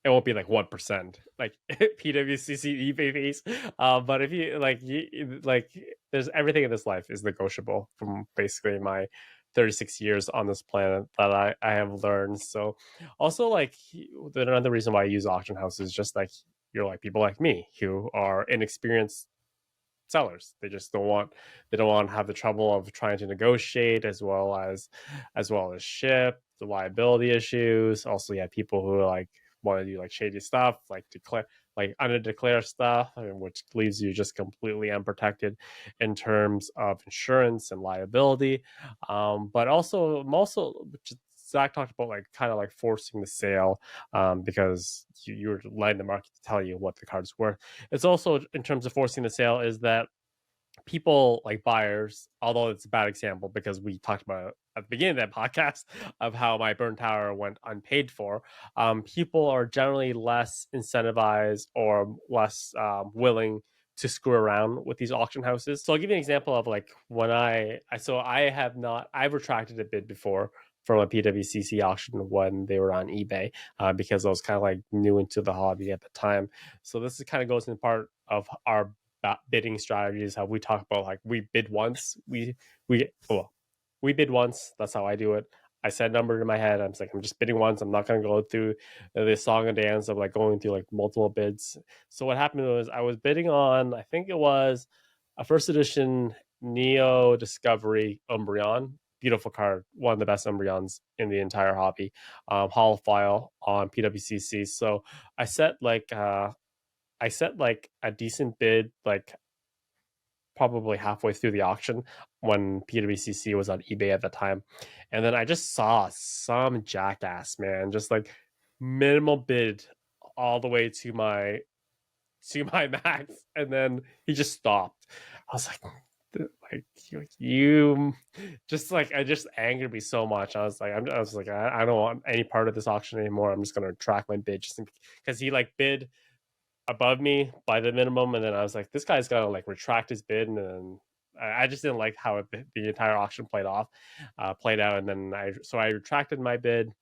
1%, like PWCC eBay fees. But if you there's everything in this life is negotiable from basically my 36 years on this planet that I have learned. So also like another reason why I use auction houses is just like you're like people like me who are inexperienced sellers. They just don't want to have the trouble of trying to negotiate as well as ship, the liability issues. Also, you have people who like want to do like shady stuff, like undeclare stuff, which leaves you just completely unprotected in terms of insurance and liability. But also, Zack talked about like kind of like forcing the sale, because you're letting the market to tell you what the card's worth. It's also in terms of forcing the sale is that people like buyers, although it's a bad example because we talked about at the beginning of that podcast of how my burn tower went unpaid for, people are generally less incentivized or less willing to screw around with these auction houses. So I'll give you an example of like when I've retracted a bid before from a PWCC auction when they were on eBay, because I was kind of like new into the hobby at the time. So this is kind of goes in part of our bidding strategies, how we talk about like we bid once, we bid once. That's how I do it. I set a number in my head. I'm just bidding once. I'm not going to go through the song and dance of like going through like multiple bids. So what happened was I was bidding on, I think it was a first edition Neo Discovery Umbreon. Beautiful card, one of the best Umbreons in the entire hobby. Holophile on PWCC. So I set like a decent bid, like probably halfway through the auction when PWCC was on eBay at the time. And then I just saw some jackass, man, just like minimal bid all the way to my to my max, and then he just stopped. I was like you just like, it just angered me so much. I was like, I don't want any part of this auction anymore. I'm just gonna track my bid, just because he like bid above me by the minimum, and then I was like, this guy's gotta like retract his bid, and then I just didn't like how the entire auction played out, and then I retracted my bid,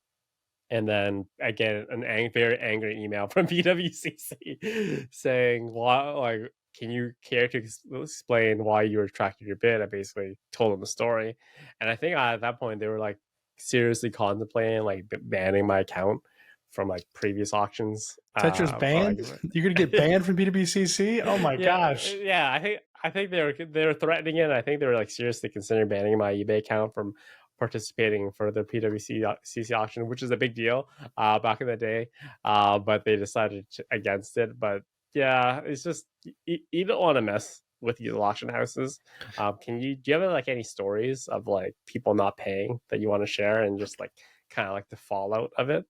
and then I get very angry email from PWCC saying, "Why? Like, can you care to explain why you retracted your bid?" I basically told them the story, and I think at that point they were like seriously contemplating like banning my account from like previous auctions. Tetris banned? You're gonna get banned from PWCC? Oh my gosh! Yeah. I think they were threatening it. And I think they were like seriously considering banning my eBay account from participating for the PWCC auction, which is a big deal back in the day. But they decided against it. But yeah, it's just you don't want to mess with these auction houses. Do you have like any stories of like people not paying that you want to share, and just like kind of like the fallout of it?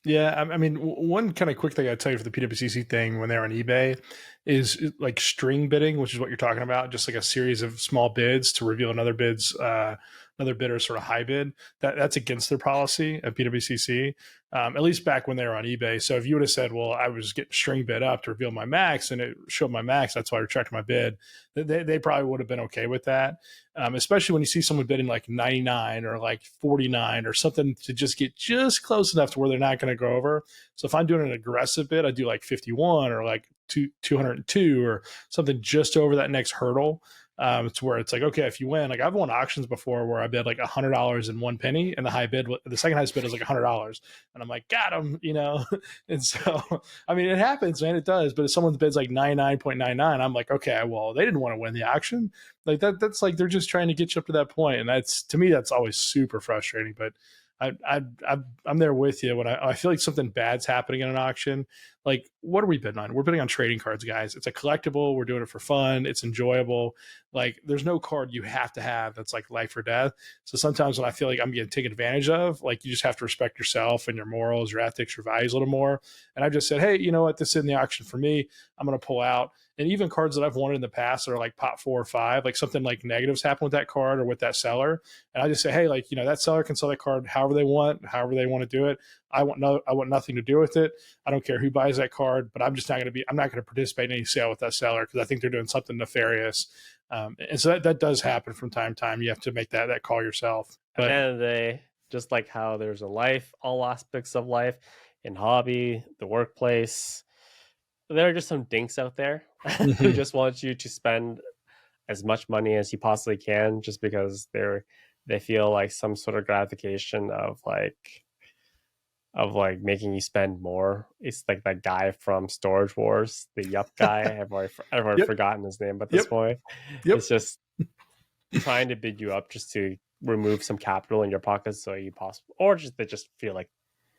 Yeah, I mean, one kind of quick thing I'd tell you for the PWCC thing when they're on eBay is like string bidding, which is what you're talking about, just like a series of small bids to reveal another bidder's sort of high bid. That's against their policy at PWCC, at least back when they were on eBay. So if you would have said, well, I was getting string bid up to reveal my max and it showed my max, that's why I retracted my bid, they probably would have been okay with that. Especially when you see someone bidding like 99 or like 49 or something to just get just close enough to where they're not going to go over. So if I'm doing an aggressive bid, I do like 51 or like 202 or something just over that next hurdle. It's where it's like, okay, if you win, like I've won auctions before where I bid like $100 and 1 penny, and the second highest bid is like $100, and I'm like, got him, And so, I mean, it happens, man, it does. But if someone bids like 99.99, I'm like, okay, well, they didn't want to win the auction, like that's like they're just trying to get you up to that point, and that's, to me, that's always super frustrating. But I'm there with you when I feel like something bad's happening in an auction. Like, what are we bidding on? We're bidding on trading cards, guys. It's a collectible. We're doing it for fun. It's enjoyable. Like, there's no card you have to have that's like life or death. So sometimes when I feel like I'm getting taken advantage of, like, you just have to respect yourself and your morals, your ethics, your values a little more. And I just said, hey, you know what? This is in the auction for me. I'm going to pull out. And even cards that I've wanted in the past that are like pot 4 or 5, like something like negatives happen with that card or with that seller. And I just say, hey, like, that seller can sell that card however they want to do it. I want nothing to do with it. I don't care who buys that card, but I'm not going to participate in any sale with that seller because I think they're doing something nefarious. And so that does happen from time to time. You have to make that call yourself. But at the end of the day, just like how there's a life, all aspects of life, in hobby, the workplace, there are just some dinks out there who just want you to spend as much money as you possibly can just because they feel like some sort of gratification of making you spend more. It's like that guy from Storage Wars, the Yup guy. I've already Yep. forgotten his name, but this point, it's just trying to bid you up just to remove some capital in your pockets, so you possible, or just they just feel like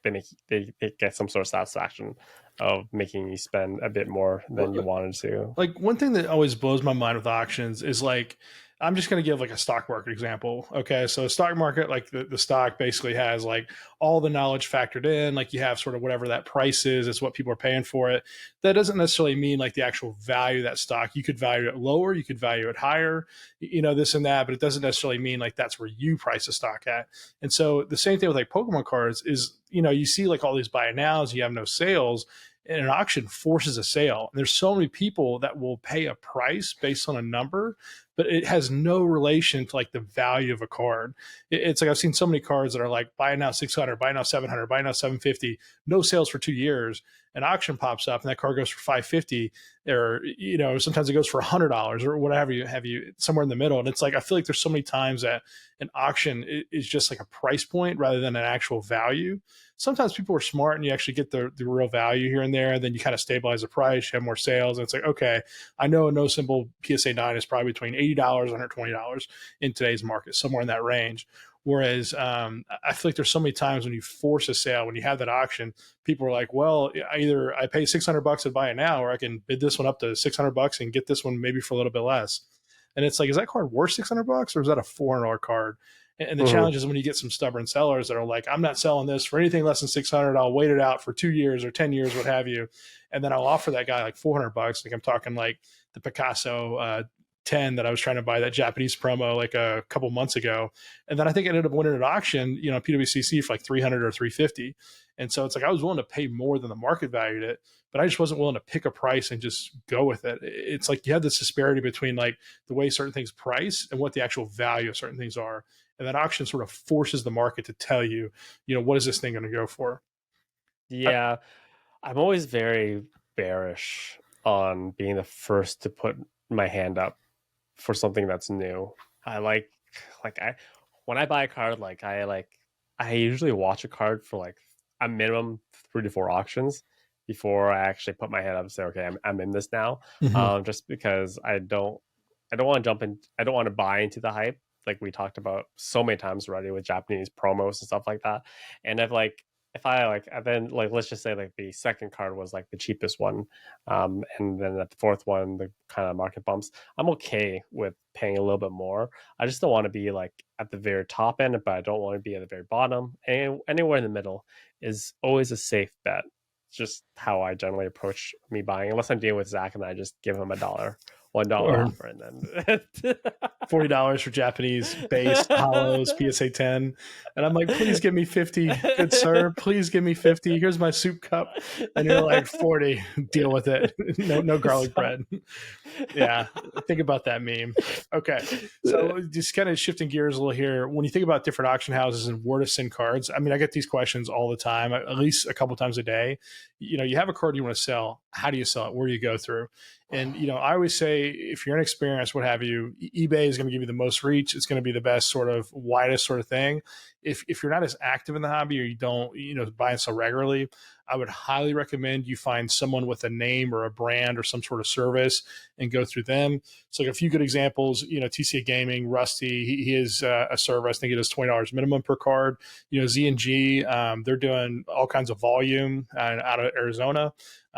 they get some sort of satisfaction of making you spend a bit more than you wanted to. Like, one thing that always blows my mind with auctions is like, I'm just going to give like a stock market example. Okay. So stock market, like the stock basically has like all the knowledge factored in, like you have sort of whatever that price is, it's what people are paying for it. That doesn't necessarily mean like the actual value of that stock. You could value it lower, you could value it higher, this and that, but it doesn't necessarily mean like that's where you price a stock at. And so the same thing with like Pokemon cards is, you see like all these buy nows, you have no sales, and an auction forces a sale. And there's so many people that will pay a price based on a number, but it has no relation to like the value of a card. It's like I've seen so many cards that are like buy now 600, buy now 700, buy now 750, no sales for 2 years. An auction pops up and that card goes for 550, or sometimes it goes for $100 or whatever have you somewhere in the middle. And it's like I feel like there's so many times that an auction is just like a price point rather than an actual value. Sometimes people are smart and you actually get the real value here and there, and then you kind of stabilize the price, you have more sales, and it's like, okay, I know a no symbol PSA 9 is probably between $80 and $120 in today's market, somewhere in that range. Whereas I feel like there's so many times when you force a sale, when you have that auction, people are like, well, either I pay $600 and buy it now, or I can bid this one up to $600 and get this one maybe for a little bit less. And it's like, is that card worth $600 or is that a $400 card? And the Mhm. challenge is when you get some stubborn sellers that are like, I'm not selling this for anything less than 600. I'll wait it out for 2 years or 10 years, what have you. And then I'll offer that guy like $400. Like I'm talking like the Picasso 10 that I was trying to buy, that Japanese promo like a couple months ago. And then I think I ended up winning at auction, PWCC for like 300 or 350. And so it's like I was willing to pay more than the market valued it, but I just wasn't willing to pick a price and just go with it. It's like you have this disparity between like the way certain things price and what the actual value of certain things are. And that auction sort of forces the market to tell you, what is this thing going to go for? Yeah, I'm always very bearish on being the first to put my hand up for something that's new. I like I when I buy a card, I usually watch a card for like a minimum 3 to 4 auctions before I actually put my hand up and say, okay, I'm in this now. Mm-hmm. Just because I don't want to jump in, I don't want to buy into the hype like we talked about so many times already with Japanese promos and stuff like that. And if I like and then like let's just say like the second card was like the cheapest one, and then at the fourth one the kind of market bumps, I'm okay with paying a little bit more. I just don't want to be like at the very top end, but I don't want to be at the very bottom. And anywhere in the middle is always a safe bet. It's just how I generally approach me buying, unless I'm dealing with Zach and I just give him $1 Or offer, and then $40 for Japanese base hollows PSA 10, and I'm like, please give me 50, good sir, please give me 50. Here's my soup cup, and you're like 40. Deal with it. No garlic bread. Yeah, think about that meme. Okay, so just kind of shifting gears a little here. When you think about different auction houses and where to send cards, I mean, I get these questions all the time, at least a couple times a day. You have a card you want to sell. How do you sell it? Where do you go through? And I always say, if you're inexperienced, what have you, eBay is going to give you the most reach. It's going to be the best sort of widest sort of thing. If you're not as active in the hobby, or you don't buy and sell regularly, I would highly recommend you find someone with a name or a brand or some sort of service and go through them. So like a few good examples, TCA Gaming, Rusty, he is a service. I think it is $20 minimum per card. Z&G, they're doing all kinds of volume out of Arizona.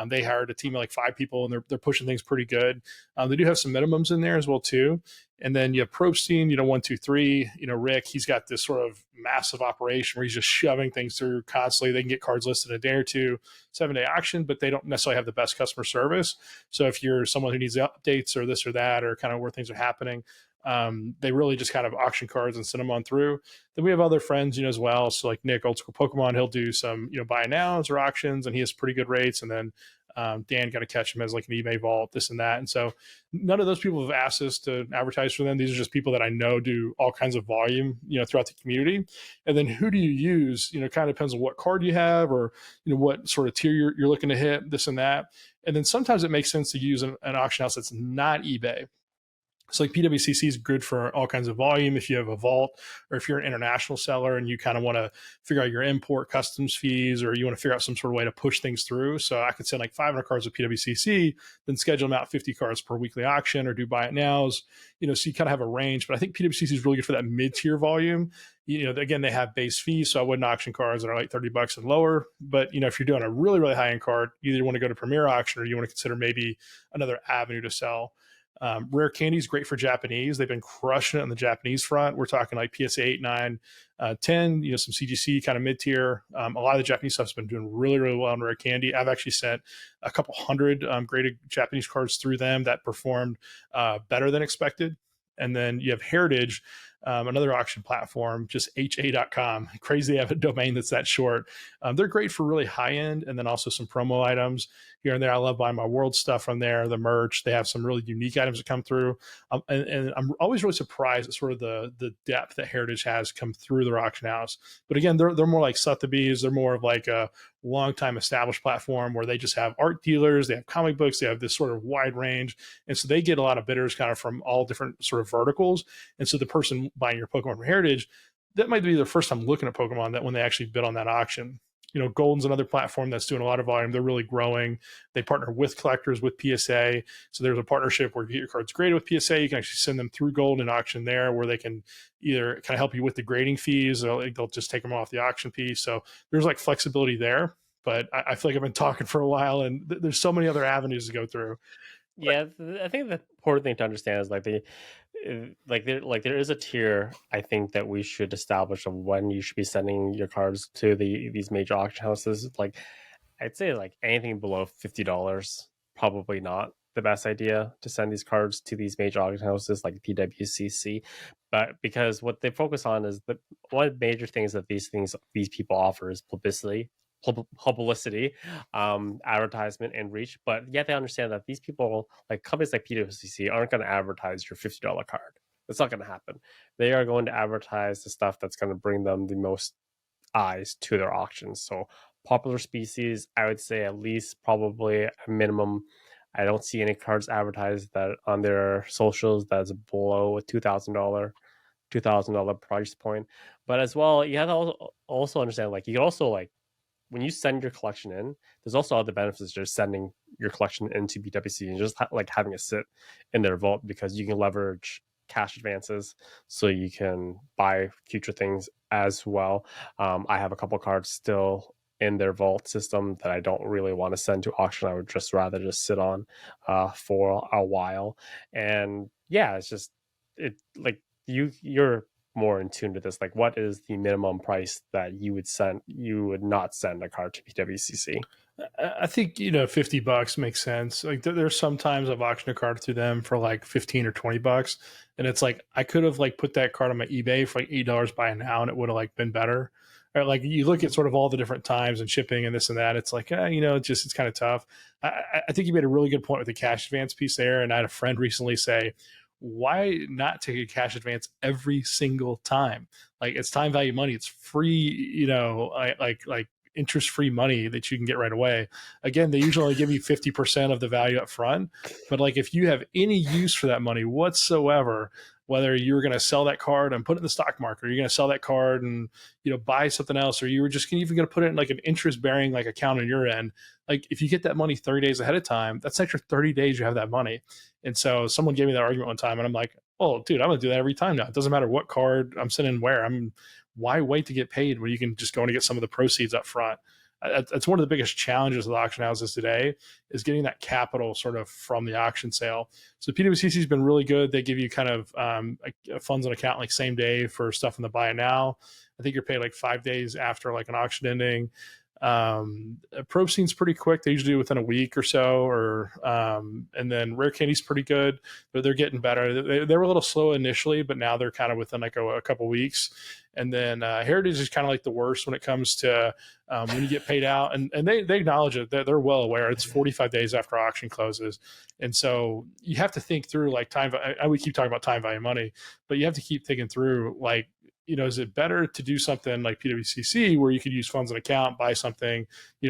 They hired a team of like 5 people, and they're pushing things pretty good. They do have some minimums in there as well too. And then you have Pristine, 123. Rick, he's got this sort of massive operation where he's just shoving things through constantly. They can get cards listed in a day or two, 7-day auction, but they don't necessarily have the best customer service. So if you're someone who needs updates or this or that, or kind of where things are happening, they really just kind of auction cards and send them on through. Then we have other friends, as well. So like Nick, Old School Pokemon, he'll do some, buy nows or auctions, and he has pretty good rates. And then Dan got to catch him as like an eBay vault, this and that. And so none of those people have asked us to advertise for them. These are just people that I know do all kinds of volume, throughout the community. And then who do you use? Kind of depends on what card you have, or, what sort of tier you're looking to hit, this and that. And then sometimes it makes sense to use an auction house that's not eBay. So like PWCC is good for all kinds of volume if you have a vault, or if you're an international seller and you kind of want to figure out your import customs fees, or you want to figure out some sort of way to push things through. So I could send like 500 cards with PWCC, then schedule them out 50 cards per weekly auction, or do buy it nows, so you kind of have a range. But I think PWCC is really good for that mid-tier volume. Again, they have base fees, so I wouldn't auction cards that are like $30 and lower. But if you're doing a really, really high-end card, you either want to go to Premier Auction, or you want to consider maybe another avenue to sell. Rare Candy is great for Japanese. They've been crushing it on the Japanese front. We're talking like PSA 8, 9, 10, some CGC kind of mid-tier. A lot of the Japanese stuff's been doing really, really well on Rare Candy. I've actually sent a couple hundred graded Japanese cards through them that performed better than expected. And then you have Heritage, another auction platform, just ha.com. Crazy to have a domain that's that short. They're great for really high end, and then also some promo items here and there. I love buying my world stuff from there, the merch. They have some really unique items that come through. And I'm always really surprised at sort of the depth that Heritage has come through their auction house. But again, they're more like Sotheby's. They're more of like a long time established platform where they just have art dealers, they have comic books, they have this sort of wide range. And so they get a lot of bidders kind of from all different sort of verticals. And so the person buying your Pokemon from Heritage, that might be their first time looking at Pokemon, that when they actually bid on that auction. Golden's another platform that's doing a lot of volume. They're really growing. They partner with collectors with PSA. So there's a partnership where you get your cards graded with PSA. You can actually send them through Golden and auction there, where they can either kind of help you with the grading fees, or they'll just take them off the auction piece. So there's like flexibility there. But I feel like I've been talking for a while, and there's so many other avenues to go through. Yeah, I think the important thing to understand is like there is a tier I think that we should establish of when you should be sending your cards to these major auction houses. Like I'd say like anything below $50, probably not the best idea to send these cards to these major auction houses like PWCC. But because what they focus on is the one major things that these people offer is publicity, advertisement, and reach. But yet they understand that these people, like companies like PWCC, aren't going to advertise your $50 card. It's not going to happen. They are going to advertise the stuff that's going to bring them the most eyes to their auctions. So popular species, I would say at least probably a minimum. I don't see any cards advertised that on their socials that's below a $2,000 price point. But as well, you have to also understand like you can also like when you send your collection in, there's also other benefits of just sending your collection into BWC and just like having it sit in their vault because you can leverage cash advances so you can buy future things as well. I have a couple cards still in their vault system that I don't really want to send to auction. I would just rather just sit on for a while. And yeah, it's just it like you're more in tune to this. Like, what is the minimum price that you would not send a card to PWCC? I think, $50 makes sense. Like there's sometimes I've auctioned a card through them for like 15 or $20, and it's like I could have like put that card on my eBay for like $8 by now, and it would have like been better. Or like you look at sort of all the different times and shipping and this and that, it's like it's kind of tough. I think you made a really good point with the cash advance piece there, and I had a friend recently say, why not take a cash advance every single time? Like it's time value money. It's free, like interest free money that you can get right away. Again, they usually only give you 50% of the value up front. But like if you have any use for that money whatsoever, whether you're going to sell that card and put it in the stock market, or you're going to sell that card and buy something else, or you were just even going to put it in like an interest bearing like account on your end, like if you get that money 30 days ahead of time, that's extra 30 days you have that money. And so someone gave me that argument one time, and I'm like, oh, dude, I'm going to do that every time now. It doesn't matter what card I'm sending where. Why wait to get paid when you can just go and get some of the proceeds up front? That's one of the biggest challenges with auction houses today is getting that capital sort of from the auction sale. So PWCC has been really good. They give you kind of funds on account like same day for stuff in the buy it now. I think you're paid like 5 days after like an auction ending. Prostine's pretty quick. They usually do within a week or so, and then Rare Candy's pretty good, but they're getting better. They were a little slow initially, but now they're kind of within like a couple weeks. And then Heritage is kind of like the worst when it comes to when you get paid out, and they acknowledge it. They're well aware it's 45 days after auction closes, and so you have to think through like time. We keep talking about time value money, but you have to keep thinking through like, is it better to do something like PWCC where you could use funds on account, buy something,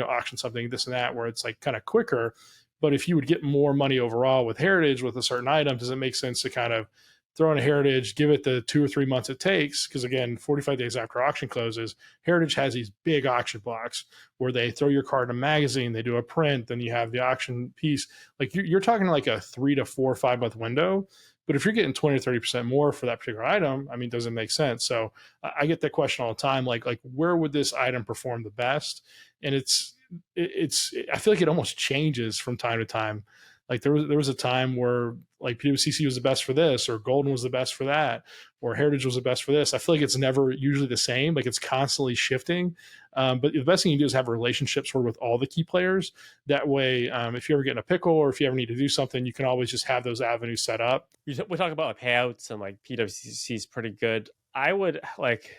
auction something, this and that, where it's like kind of quicker. But if you would get more money overall with Heritage with a certain item, does it make sense to kind of throw in a Heritage, give it the 2 or 3 months it takes? Because again, 45 days after auction closes, Heritage has these big auction blocks where they throw your card in a magazine, they do a print, then you have the auction piece. Like you're talking like a 3 to 4 or 5 month window. But if you're getting 20 or 30% more for that particular item, I mean, does it make sense? So I get that question all the time. Like where would this item perform the best? And I feel like it almost changes from time to time. Like there was a time where like PWCC was the best for this, or Golden was the best for that, or Heritage was the best for this. I feel like it's never usually the same. Like it's constantly shifting. But the best thing you do is have a relationship sort of with all the key players. That way, if you ever get in a pickle or if you ever need to do something, you can always just have those avenues set up. We talk about like payouts and like PWCC is pretty good. I would like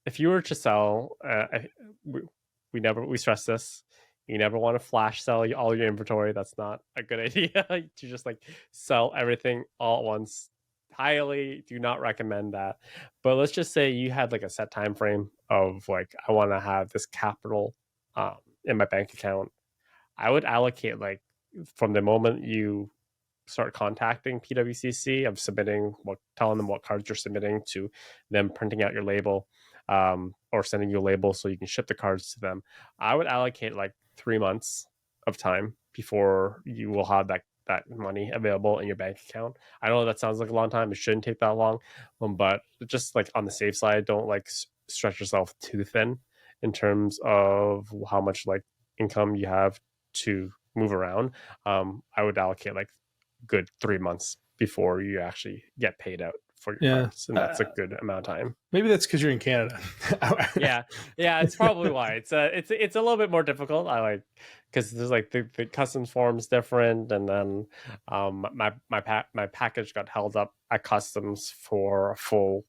if you were to sell. We stress this. You never want to flash sell all your inventory. That's not a good idea. To just like sell everything all at once. Highly do not recommend that. But let's just say you had like a set time frame of like I want to have this capital in my bank account. I would allocate like from the moment you start contacting PWCC of telling them what cards you're submitting to them printing out your label or sending you a label so you can ship the cards to them. I would allocate like 3 months of time before you will have that money available in your bank account. I know that sounds like a long time. It shouldn't take that long, but just like on the safe side, don't like stretch yourself too thin in terms of how much like income you have to move around, I would allocate like good 3 months before you actually get paid out for your Yeah. cards, and that's a good amount of time. Maybe that's because you're in Canada. Yeah, yeah, it's probably why it's a little bit more difficult. I like because there's like the customs form's different, and then my package got held up at customs for a full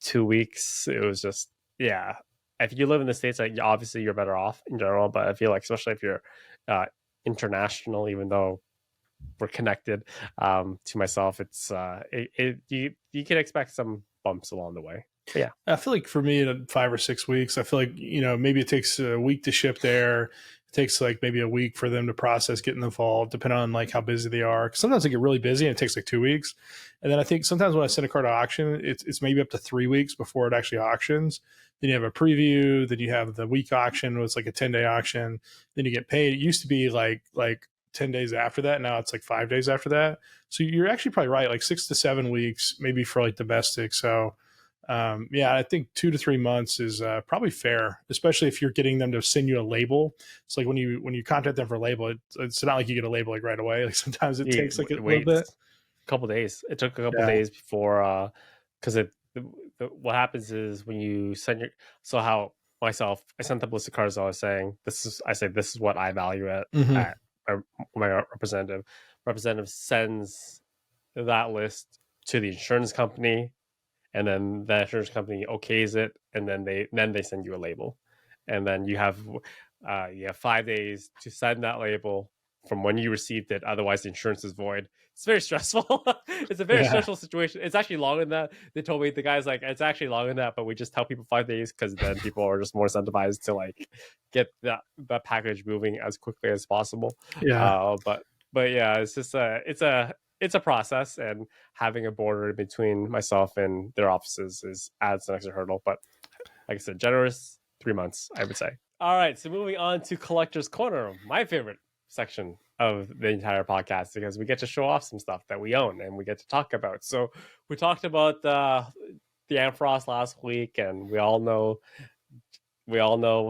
2 weeks. It was just, yeah. If you live in the States, like obviously you're better off in general, but I feel like especially if you're international, even though we're connected, to myself, it's you can expect some bumps along the way. But yeah, I feel like for me, in 5 or 6 weeks, I feel like, maybe it takes a week to ship there. It takes like maybe a week for them to process getting involved, depending on like how busy they are. 'Cause sometimes they get really busy and it takes like 2 weeks. And then I think sometimes when I send a card to auction, it's maybe up to 3 weeks before it actually auctions. Then you have a preview, then you have the week auction, it's like a 10-day auction. Then you get paid. It used to be like 10 days after that. Now it's like 5 days after that. So you're actually probably right, like 6 to 7 weeks, maybe for like domestic. So yeah, I think 2 to 3 months is probably fair, especially if you're getting them to send you a label. It's like when you contact them for a label, it's not like you get a label like right away. Like sometimes it takes like a little bit. A couple days. It took a couple Yeah. days before, because what happens is when you send your, so how myself, I sent the list of cards. I was saying this is what I value at my representative. Representative sends that list to the insurance company, and then the insurance company okays it, and then they send you a label, and then you have 5 days to send that label from when you received it. Otherwise, the insurance is void. It's very stressful. It's a very stressful situation. It's actually longer than that. They told me, the guy's like, it's actually longer than that, but we just tell people 5 days because then people are just more incentivized to like get that package moving as quickly as possible. Yeah. But yeah, it's just it's a process, and having a border between myself and their offices adds an extra hurdle. But like I said, generous 3 months, I would say. All right, so moving on to Collector's Corner, my favorite section of the entire podcast, because we get to show off some stuff that we own and we get to talk about. So we talked about the Ampharos last week, and we all know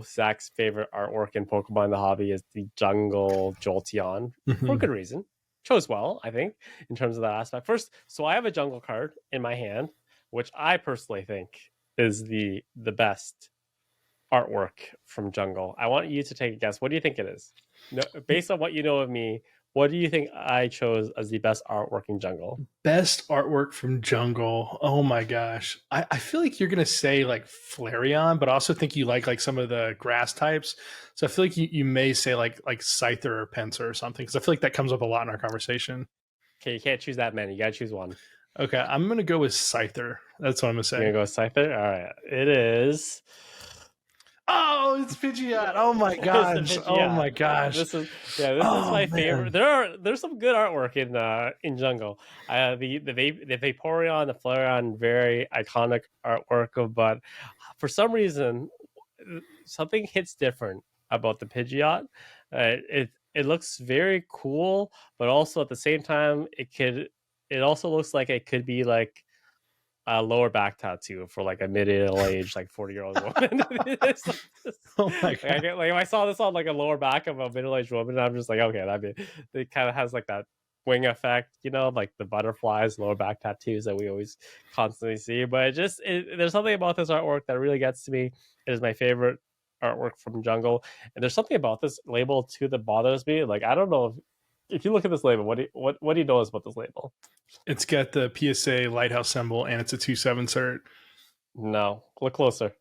Zack's favorite artwork in Pokemon the Hobby is the Jungle Jolteon, for good reason. Chose well, I think, in terms of that aspect. First, so I have a jungle card in my hand, which I personally think is the best artwork from Jungle. I want you to take a guess. What do you think it is? No, based on what you know of me, what do you think I chose as the best artwork in Jungle? Best artwork from Jungle. Oh my gosh. I feel like you're gonna say like Flareon, but I also think you like some of the grass types. So I feel like you may say like Scyther or Pinsir or something, because I feel like that comes up a lot in our conversation. Okay, you can't choose that many. You gotta choose one. Okay, I'm gonna go with Scyther. That's what I'm gonna say. You're gonna go with Scyther? All right. It is. Oh, it's Pidgeot. Oh my gosh. Oh my gosh. This is my favorite. There's some good artwork in Jungle. The Vaporeon, the Flareon, very iconic artwork, but for some reason something hits different about the Pidgeot. It looks very cool, but also at the same time it also looks like it could be like a lower back tattoo for like a middle-aged, like 40-year-old woman. Oh my god! Like I saw this on like a lower back of a middle-aged woman, and I'm just like, okay, it kind of has like that wing effect, like the butterflies, lower back tattoos that we always constantly see. But there's something about this artwork that really gets to me. It is my favorite artwork from Jungle, and there's something about this label too that bothers me. Like, I don't know if you look at this label, what do you notice about this label? It's got the PSA lighthouse symbol, and it's a 2/7 cert. No, look closer.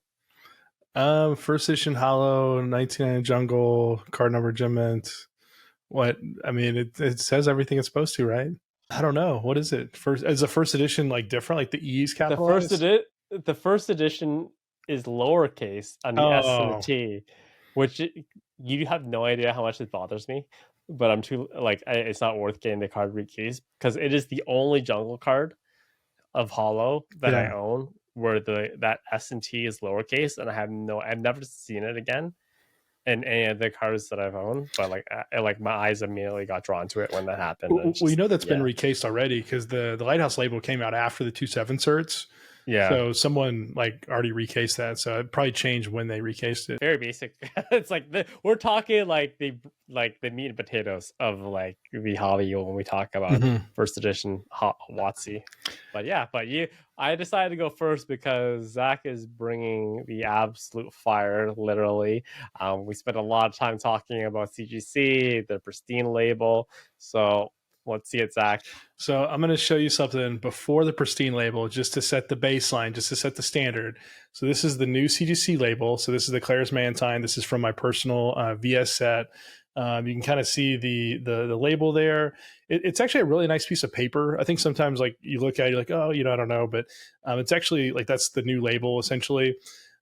First edition hollow, 1999 Jungle, card number Gem Mint. What? I mean, it says everything it's supposed to, right? I don't know. What is it? Is the first edition like different? Like the E's capitalized? The first edition is lowercase on the S and the T, which you have no idea how much it bothers me. But I'm too it's not worth getting the card recased, because it is the only Jungle card of Hollow that I own where that S and T is lowercase, and I've never seen it again in any of the cards that I've owned. But my eyes immediately got drawn to it when that happened. Well, that's been recased already, because the lighthouse label came out after the 2/7 certs. Yeah. So someone like already recased that. So it probably changed when they recased it. Very basic. It's like we're talking like the meat and potatoes of like the hobby when we talk about Mhm. first edition WotC. But yeah, I decided to go first because Zach is bringing the absolute fire, literally. We spent a lot of time talking about CGC, the Pristine label. So let's see it, Zach. So I'm going to show you something before the Pristine label, just to set the baseline, just to set the standard. So this is the new CGC label. So this is the Claire's Mantine. This is from my personal VS set. You can kind of see the label there. It's actually a really nice piece of paper. I think sometimes like you look at it, you're like, oh, I don't know, but it's actually like that's the new label essentially.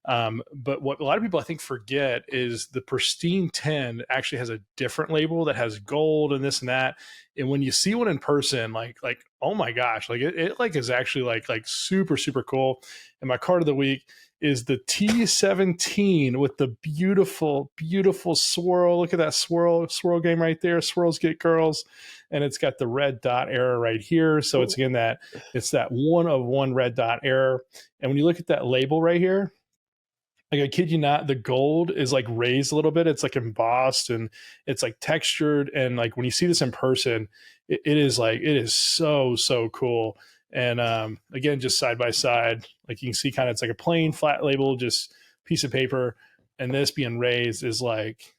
But what a lot of people I think forget is the Pristine 10 actually has a different label that has gold and this and that. And when you see one in person, like oh my gosh, like it like is actually like super super cool. And my card of the week is the T17 with the beautiful beautiful swirl. Look at that swirl game right there. Swirls get girls, and it's got the red dot error right here. So it's again that it's that 1 of 1 red dot error. And when you look at that label right here, like I kid you not, the gold is like raised a little bit. It's like embossed and it's like textured. And like when you see this in person, it is so, so cool. And again, just side by side, like you can see kind of it's like a plain flat label, just piece of paper. And this being raised is like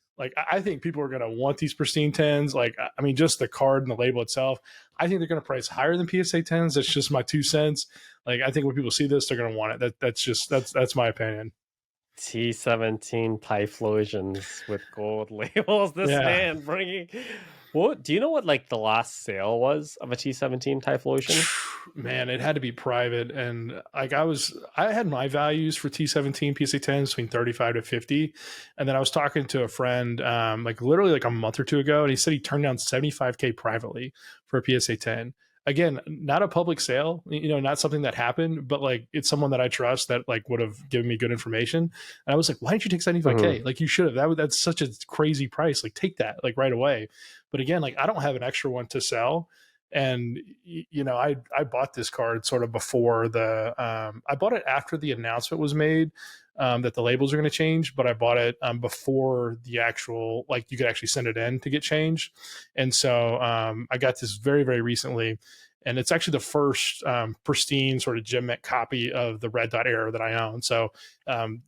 I think people are going to want these Pristine 10s. Like, I mean, just the card and the label itself, I think they're going to price higher than PSA 10s. That's just my 2 cents. Like, I think when people see this, they're going to want it. That's my opinion. T17 Typhlosions with gold labels. This Yeah. man bringing. What do you know? What like the last sale was of a T17 Typhlosion? Man, it had to be private, and like I had my values for T17 PSA 10 between 35 to 50, and then I was talking to a friend like literally like a month or two ago, and he said he turned down 75K privately for a PSA 10. Again, not a public sale, not something that happened, but like it's someone that I trust that like would have given me good information. And I was like, why didn't you take 75K? Like you should have. That's such a crazy price. Like take that like right away. But again, like I don't have an extra one to sell. And I bought this card sort of before I bought it after the announcement was made that the labels are going to change, but I bought it before the actual, like you could actually send it in to get changed. And so I got this very, very recently, and it's actually the first pristine sort of gem mint copy of the red dot error that I own. So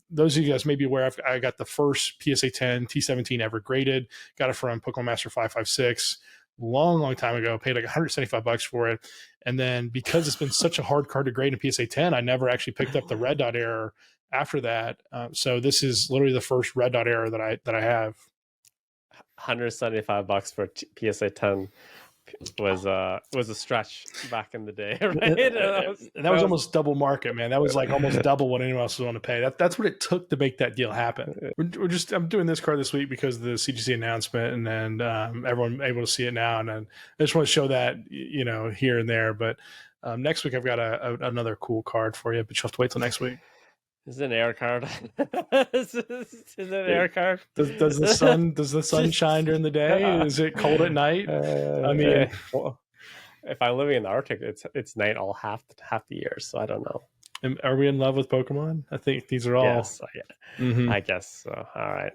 those of you guys may be aware, I got the first PSA 10 T17 ever graded, got it from Pokemon Master 556 long time ago, paid like $175 for it. And then because it's been such a hard card to grade in PSA 10, I never actually picked up the red dot error after that. So this is literally the first red dot error that I have. $175 for PSA 10 was a stretch back in the day, right? That was almost double market, man. That was like almost double what anyone else was willing to pay. That's what it took to make that deal happen. I'm doing this card this week because of the CGC announcement, and then everyone able to see it now. And then I just want to show that here and there. But next week I've got another cool card for you, but you'll have to wait till next week. Is it an air card? Is it an air card? Does the sun shine during the day? Is it cold at night? I mean, well, if I'm living in the Arctic, it's night all half the year, so I don't know. Are we in love with Pokemon? I think these are all. Yes, I guess so. All right.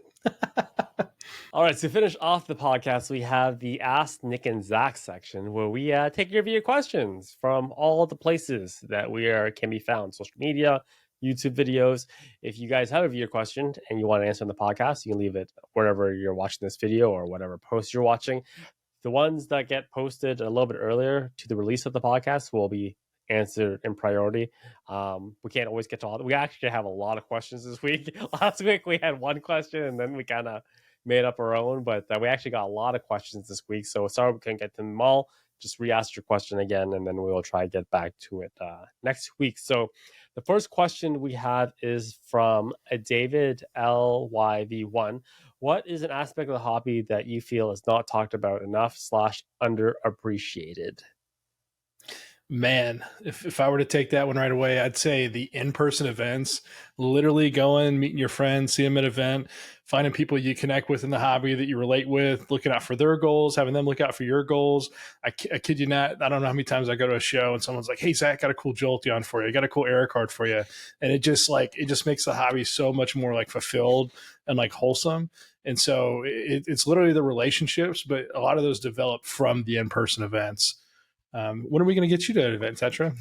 All right, so to finish off the podcast, we have the Ask Nick and Zack section where we take your viewer questions from all the places that can be found: social media, YouTube videos. If you guys have a viewer question and you want to answer on the podcast, you can leave it wherever you're watching this video or whatever post you're watching. The ones that get posted a little bit earlier to the release of the podcast will be answered in priority. We can't always get to all. We actually have a lot of questions this week. Last week we had one question and then we kind of made up our own, but we actually got a lot of questions this week. So sorry we couldn't get to them all. Just re-ask your question again, and then we will try to get back to it next week. So the first question we have is from a David LYV1. What is an aspect of the hobby that you feel is not talked about enough / underappreciated? Man, if I were to take that one right away, I'd say the in-person events, literally going, meeting your friends, see them at an event, finding people you connect with in the hobby that you relate with, looking out for their goals, having them look out for your goals. I kid you not, I don't know how many times I go to a show and someone's like, hey, Zach, got a cool Jolteon for you. I got a cool error card for you. And it just makes the hobby so much more like fulfilled and like wholesome. And so it's literally the relationships, but a lot of those develop from the in-person events. When are we going to get you to an event, Tetra?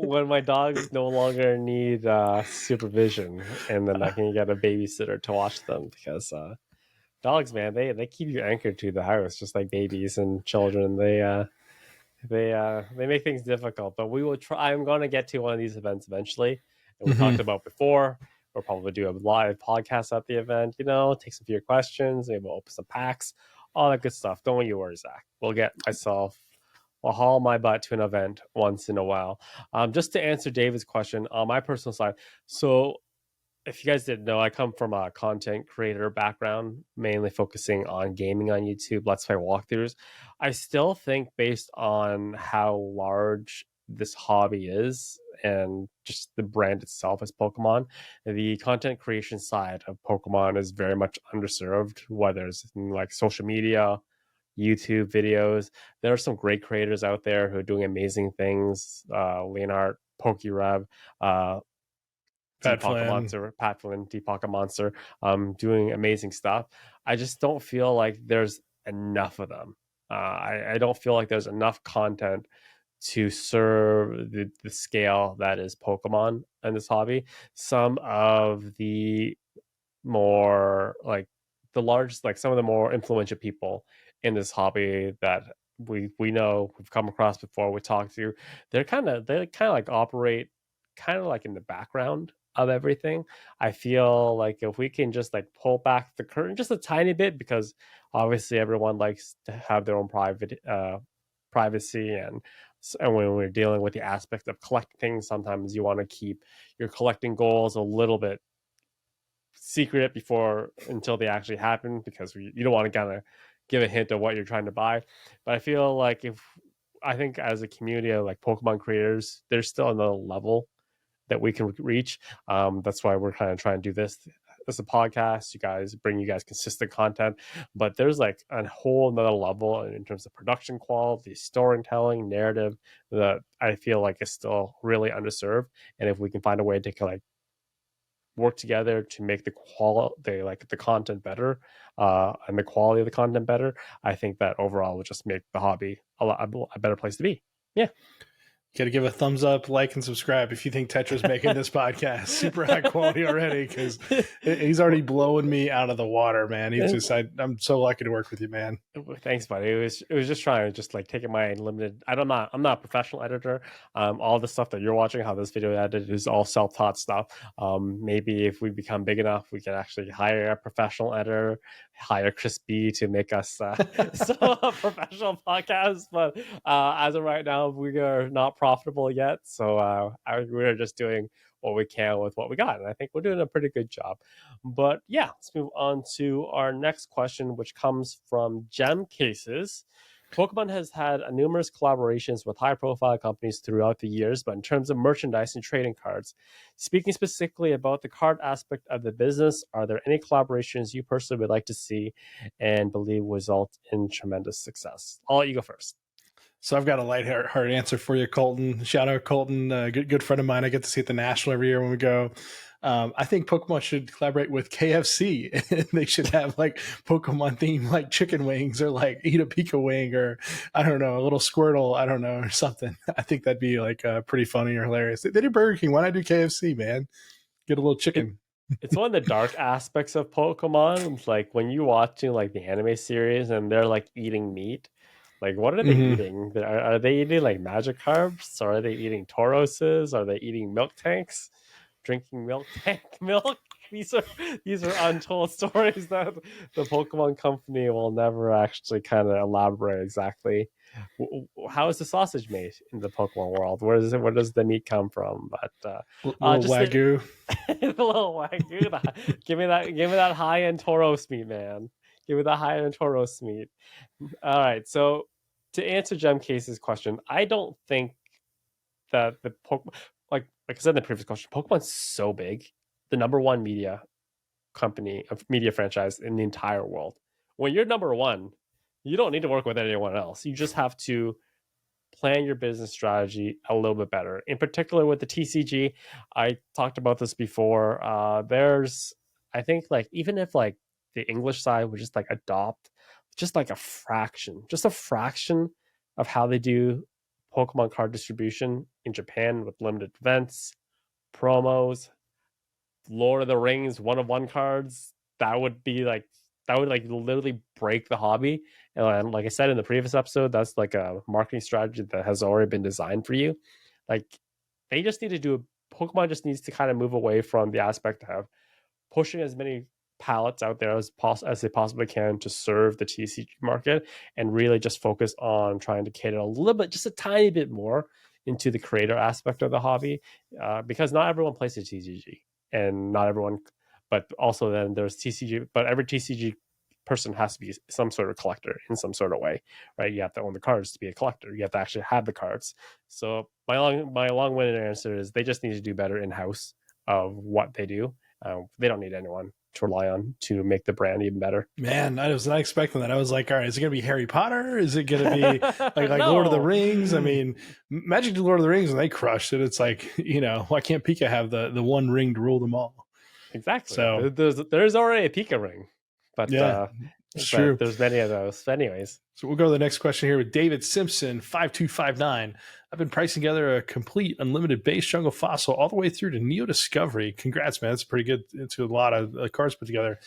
When my dogs no longer need supervision, and then I can get a babysitter to watch them, because dogs, man, they keep you anchored to the house, just like babies and children. They make things difficult, but we will try. I'm going to get to one of these events eventually, and we talked about before. We'll probably do a live podcast at the event. Take some of your questions. Maybe we'll open some packs, all that good stuff. Don't you worry, Zach. I'll haul my butt to an event once in a while. Just to answer David's question on my personal side. So if you guys didn't know, I come from a content creator background, mainly focusing on gaming on YouTube, Let's Play walkthroughs. I still think, based on how large this hobby is and just the brand itself as Pokemon, the content creation side of Pokemon is very much underserved, whether it's in like social media, YouTube videos. There are some great creators out there who are doing amazing things. Leonard, PokeRev, Pat Deepak Flynn. Monster, Pat Flynn, Deepak Monster, doing amazing stuff. I just don't feel like there's enough of them. I don't feel like there's enough content to serve the scale that is Pokemon and this hobby. Some of the more like the largest, like some of the more influential people in this hobby that we know, we've come across before, we talked to, they kind of like operate kind of like in the background of everything. I feel like if we can just like pull back the curtain just a tiny bit, because obviously everyone likes to have their own privacy, and when we're dealing with the aspect of collecting, sometimes you want to keep your collecting goals a little bit secret until they actually happen, because you don't want to kind of give a hint of what you're trying to buy. But I feel like I think as a community of like Pokemon creators, there's still another level that we can reach. That's why we're kind of trying to do this as a podcast. Bring you guys consistent content, but there's like a whole another level in terms of production quality, storytelling, narrative, that I feel like is still really underserved. And if we can find a way to like work together to make the content better, and the quality of the content better, I think that overall will just make the hobby a better place to be. Yeah. Got to give a thumbs up, like, and subscribe if you think Tetra's making this podcast super high quality already, because he's already blowing me out of the water, man. I'm so lucky to work with you, man. Thanks, buddy. It was just trying to just like taking my limited. I'm not a professional editor. All the stuff that you're watching, how this video edited, is all self-taught stuff. Maybe if we become big enough, we can actually hire a professional editor, hire Chris B to make us a professional podcast. But as of right now, we are not profitable yet, so we're just doing what we can with what we got, and I think we're doing a pretty good job. But yeah, let's move on to our next question, which comes from Gem Cases. Pokemon has had numerous collaborations with high-profile companies throughout the years, but in terms of merchandise and trading cards, speaking specifically about the card aspect of the business, are there any collaborations you personally would like to see and believe result in tremendous success? I'll let you go first. So I've got a lighthearted answer for you, Colton. Shout out Colton, good friend of mine. I get to see at the National every year when we go. I think Pokemon should collaborate with KFC, and they should have like Pokemon themed like chicken wings, or like eat a Pika wing, or I don't know, a little Squirtle, I don't know, or something. I think that'd be like pretty funny or hilarious. They did Burger King. Why not do KFC, man? Get a little chicken. It's one of the dark aspects of Pokemon. It's like when you're watching like the anime series and they're like eating meat. Like, what are they eating? Are they eating like Magikarps? Or are they eating Tauroses? Are they eating milk tanks? Drinking milk tank milk? These are untold stories that the Pokemon Company will never actually kind of elaborate exactly. How is the sausage made in the Pokemon world? Where does the meat come from? But little Wagyu. The little Wagyu. Give me that high end Tauros meat, man. Give it a high end roast meat. All right. So to answer Gem Case's question, I don't think that the Pokemon, like I said in the previous question, Pokemon's so big, the number one media company of media franchise in the entire world. When you're number one, you don't need to work with anyone else. You just have to plan your business strategy a little bit better. In particular with the TCG, I talked about this before. There's, I think, like even if like the English side would just like adopt just like just a fraction of how they do Pokemon card distribution in Japan with limited events, promos, Lord of the Rings one of one cards, that would be like that would like literally break the hobby. And like I said in the previous episode, that's like a marketing strategy that has already been designed for you. Like they just need to do Pokemon just needs to kind of move away from the aspect of pushing as many pallets out there as they possibly can to serve the TCG market, and really just focus on trying to cater a little bit, just a tiny bit more into the creator aspect of the hobby, because not everyone plays the TCG, and not everyone, but also then there's TCG, but every TCG person has to be some sort of collector in some sort of way, right? You have to own the cards to be a collector. You have to actually have the cards. So my long-winded answer is they just need to do better in-house of what they do. They don't need anyone to rely on to make the brand even better. Man, I was not expecting that. I was like, all right, is it going to be Harry Potter? Is it going to be like No. Lord of the Rings? I mean, Magic did Lord of the Rings and they crushed it. It's like, why can't Pika have the one ring to rule them all? Exactly. So there's already a Pika ring, but yeah, it's true. There's many of those. But anyways, so we'll go to the next question here with David Simpson 5259. I've been pricing together a complete unlimited base jungle fossil all the way through to Neo Discovery. Congrats, man. That's pretty good. It's a lot of cards put together.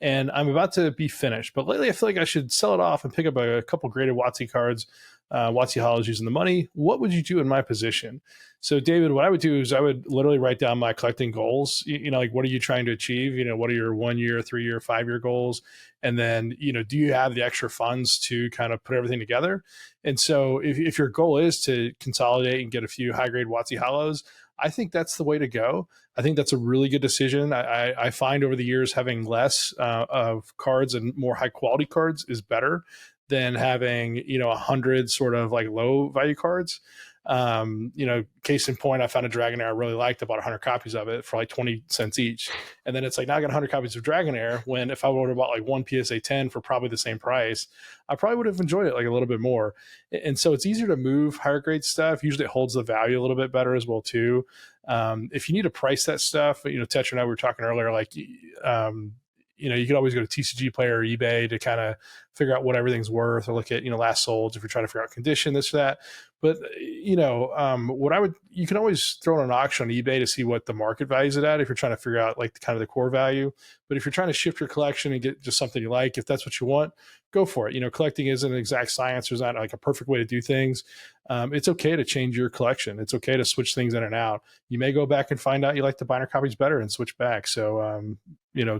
And I'm about to be finished. But lately, I feel like I should sell it off and pick up a couple graded WotC cards. WotC Hollows using the money. What would you do in my position? So, David, what I would do is I would literally write down my collecting goals. Like what are you trying to achieve? What are your 1 year, 3 year, 5 year goals? And then, do you have the extra funds to kind of put everything together? And so if your goal is to consolidate and get a few high grade WotC Hollows, I think that's the way to go. I think that's a really good decision. I find over the years having less of cards and more high quality cards is better than having 100 sort of like low value cards. Case in point, I found a Dragonair I really liked. I bought 100 copies of it for like 20 cents each. And then it's like, now I got 100 copies of Dragonair, when if I would have bought like one PSA 10 for probably the same price, I probably would have enjoyed it like a little bit more. And so it's easier to move higher grade stuff. Usually it holds the value a little bit better as well too. If you need to price that stuff, Tetra and I were talking earlier, like, you could always go to TCG Player or eBay to kind of figure out what everything's worth, or look at, last sold if you're trying to figure out condition, this or that. But, you can always throw in an auction on eBay to see what the market values it at if you're trying to figure out like kind of the core value. But if you're trying to shift your collection and get just something you like, if that's what you want, go for it. Collecting isn't an exact science. There's not like a perfect way to do things. It's okay to change your collection. It's okay to switch things in and out. You may go back and find out you like the binder copies better and switch back. So,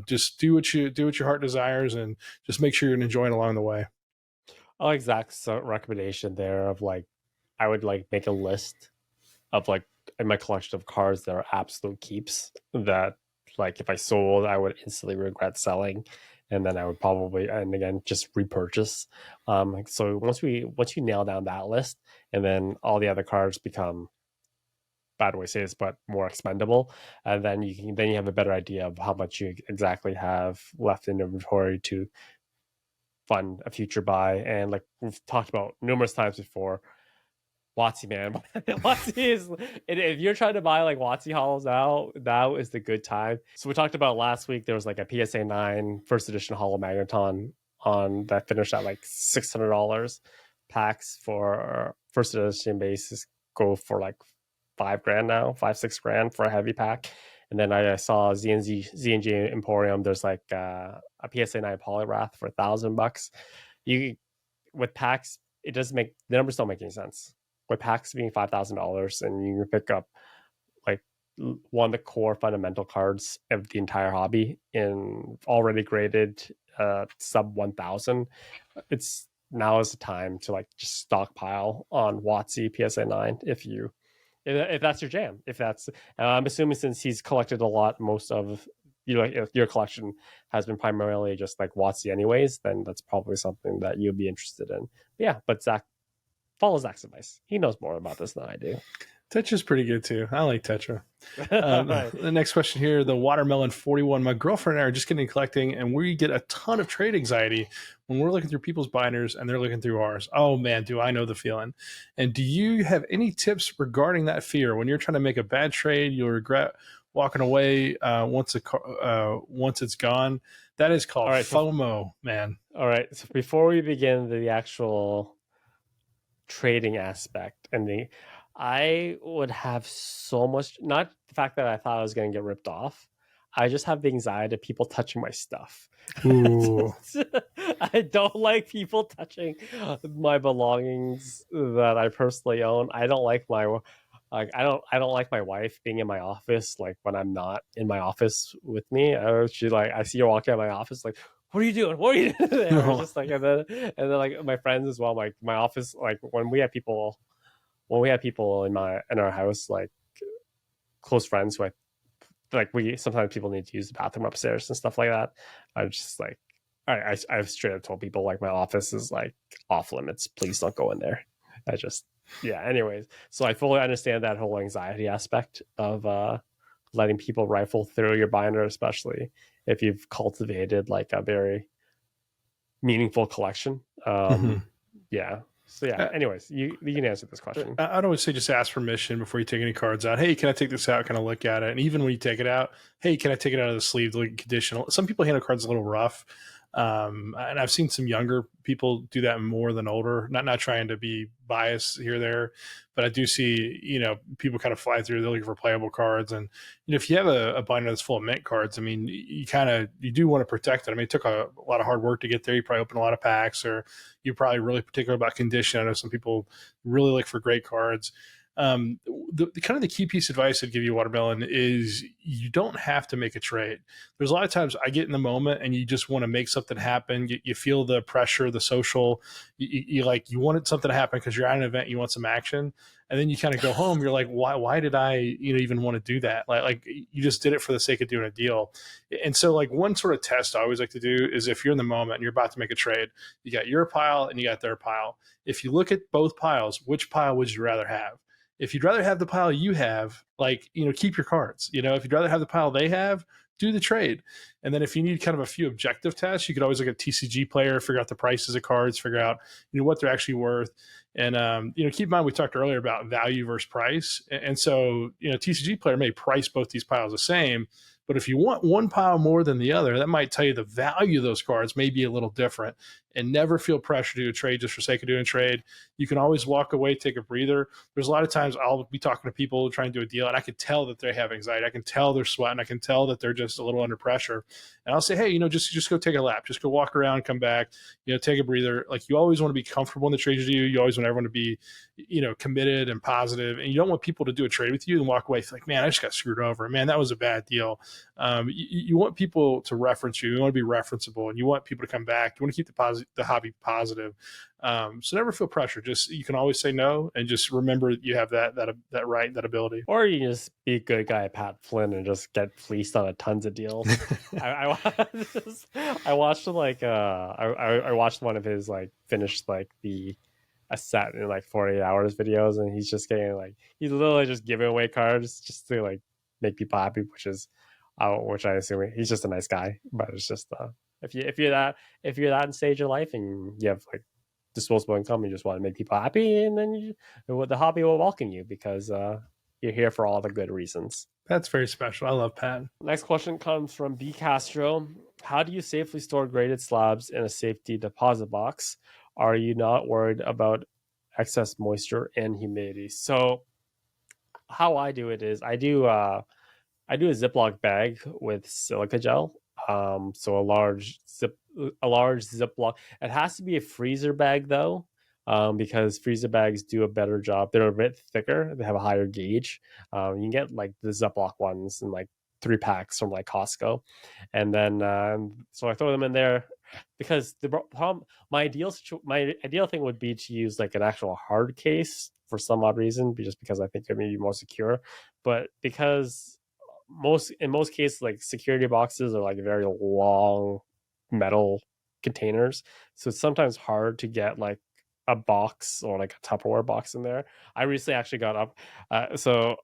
just do what your heart desires, and just make sure you're enjoying along the way. I'll exact recommendation there of like, I would like make a list of like in my collection of cards that are absolute keeps that like if I sold, I would instantly regret selling. And then I would probably, and again, just repurchase. So once you nail down that list, and then all the other cards become, bad way to say this, but more expendable, and then you have a better idea of how much you exactly have left in inventory to fund a future buy. And like we've talked about numerous times before, WotC, man. WotC is, if you're trying to buy like WotC Hollows now is the good time. So we talked about last week, there was like a PSA 9 first edition Hollow Magneton on that finished at like $600. Packs for first edition bases go for like $5,000 now, $5-6,000 for a heavy pack. And then I saw ZNG Emporium, there's like a PSA 9 Poliwrath for $1,000. You with packs, the numbers don't make any sense. With packs being $5,000, and you can pick up like one of the core fundamental cards of the entire hobby in already graded sub 1,000. It's now is the time to like just stockpile on WotC PSA 9 if that's your jam. If that's I'm assuming since he's collected a lot most of if your collection has been primarily just like WotC anyways, then that's probably something that you'd be interested in. But yeah, but Zach, follow Zach's advice. He knows more about this than I do. Tetra's pretty good too. I like Tetra. Right. The next question here, the Watermelon 41. My girlfriend and I are just getting collecting, and we get a ton of trade anxiety when we're looking through people's binders and they're looking through ours. Oh man, do I know the feeling? And do you have any tips regarding that fear when you're trying to make a bad trade? You'll regret walking away once it's gone. That is called FOMO, man. All right. So before we begin the actual trading aspect, I would have so much, not the fact that I thought I was going to get ripped off. I just have the anxiety of people touching my stuff. Ooh. I don't like people touching my belongings that I personally own. I don't like I don't like my wife being in my office like when I'm not in my office with me. She like, I see her walking out of my office like, what are you doing? What are you doing? And I was just like, and then like my friends as well, like my office, like when we have people in our house, like close friends who we sometimes people need to use the bathroom upstairs and stuff like that. I'm just like, I've straight up told people like my office is like off limits. Please don't go in there. Anyways, so I fully understand that whole anxiety aspect of letting people rifle through your binder, especially if you've cultivated like a very meaningful collection. Yeah. So yeah, anyways, you can answer this question. I'd always say just ask permission before you take any cards out. Hey, can I take this out? Can I look at it? And even when you take it out, hey, can I take it out of the sleeve? Look at condition. Some people handle cards a little rough. And I've seen some younger people do that more than older. Not trying to be biased here or there, but I do see people kind of fly through. They're looking for playable cards, and if you have a binder that's full of mint cards, I mean, you do want to protect it. I mean, it took a lot of hard work to get there. You probably opened a lot of packs, or you're probably really particular about condition. I know some people really look for great cards. The key piece of advice I'd give you, Watermelon, is you don't have to make a trade. There's a lot of times I get in the moment and you just want to make something happen. You feel the pressure, the social, you wanted something to happen because you're at an event, you want some action. And then you kind of go home. You're like, why did I even want to do that? Like you just did it for the sake of doing a deal. And so like one sort of test I always like to do is if you're in the moment and you're about to make a trade, you got your pile and you got their pile. If you look at both piles, which pile would you rather have? If you'd rather have the pile you have, keep your cards. If you'd rather have the pile they have, do the trade. And then if you need kind of a few objective tests, you could always look at TCG Player, figure out the prices of cards, figure out what they're actually worth. And keep in mind we talked earlier about value versus price. And so TCG Player may price both these piles the same, but if you want one pile more than the other, that might tell you the value of those cards may be a little different. And never feel pressure to do a trade just for sake of doing a trade. You can always walk away, take a breather. There's a lot of times I'll be talking to people trying to do a deal, and I can tell that they have anxiety. I can tell they're sweating. I can tell that they're just a little under pressure. And I'll say, hey, just go take a lap. Just go walk around, come back, take a breather. Like you always want to be comfortable in the trades you do. You always want everyone to be, committed and positive. And you don't want people to do a trade with you and walk away like, man, I just got screwed over. Man, that was a bad deal. You want people to reference you. You want to be referenceable, and you want people to come back. You want to keep the hobby positive. So never feel pressure. Just you can always say no, and just remember you have that right, that ability. Or you can just be a good guy, Pat Flynn, and just get fleeced on tons of deals. I watched I watched one of his finished a set in 48 hours videos, and he's just getting he's literally just giving away cards just to make people happy, which I assume he's just a nice guy. But it's just if you're that in stage of life and you have disposable income, you just want to make people happy, and then the hobby will welcome you because you're here for all the good reasons. That's very special. I love Pat. Next question comes from B Castro. How do you safely store graded slabs in a safety deposit box? Are you not worried about excess moisture and humidity? So how I do it is I do a Ziploc bag with silica gel. So a large Ziploc. It has to be a freezer bag though, because freezer bags do a better job. They're a bit thicker. They have a higher gauge. You can get the Ziploc ones in 3 packs from Costco, and then so I throw them in there because the problem. My ideal thing would be to use an actual hard case for some odd reason, just because I think it may be more secure. But because in most cases, like security boxes are like very long metal containers, so it's sometimes hard to get like a box or like a Tupperware box in there. I recently actually got up, so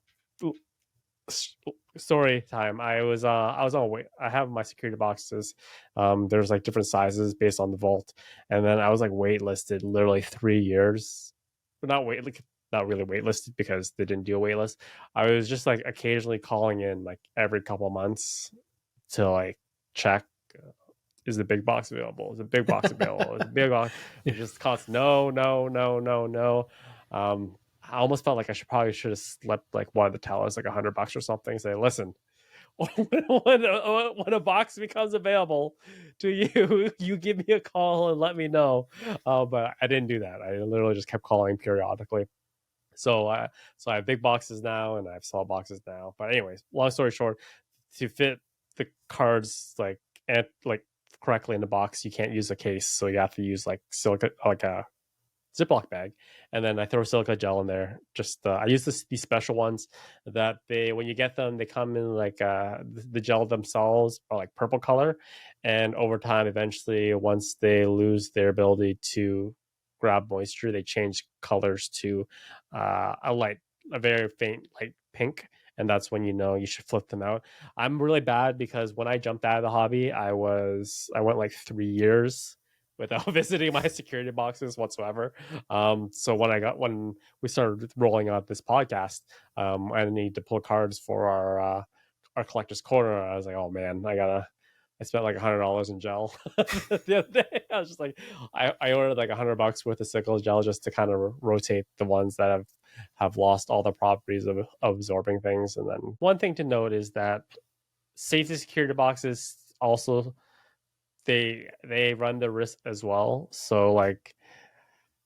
story time. I was on wait. I have my security boxes. There's like different sizes based on the vault, and then I was like waitlisted literally 3 years. But not wait like not really waitlisted because they didn't do a waitlist. I was just like occasionally calling in like every couple of months to like check, is the big box available? Is the big box available? Is the big box? Yeah. It just costs no, no, no, no, no. I almost felt like I should have slipped like one of the tellers like $100 or something. Say, listen, when a box becomes available to you, you give me a call and let me know. But I didn't do that. I literally just kept calling periodically. So, so I have big boxes now and I have small boxes now. But anyways, long story short, to fit the cards like correctly in the box, you can't use a case, so you have to use like silica, like a Ziploc bag, and then I throw silica gel in there. Just I use these special ones that they when you get them, they come in like the gel themselves are like purple color, and over time, eventually, once they lose their ability to grab moisture, they change colors to a very faint light pink. And that's when you know you should flip them out. I'm really bad because when I jumped out of the hobby, I went like 3 years without visiting my security boxes whatsoever. So when we started rolling out this podcast, I need to pull cards for our collector's corner. I was like, oh man, I spent like $100 in gel the other day. I was just like, I ordered like $100 worth of sickle gel just to kind of rotate the ones that have lost all the properties of absorbing things. And then one thing to note is that safety security boxes also they run the risk as well. So like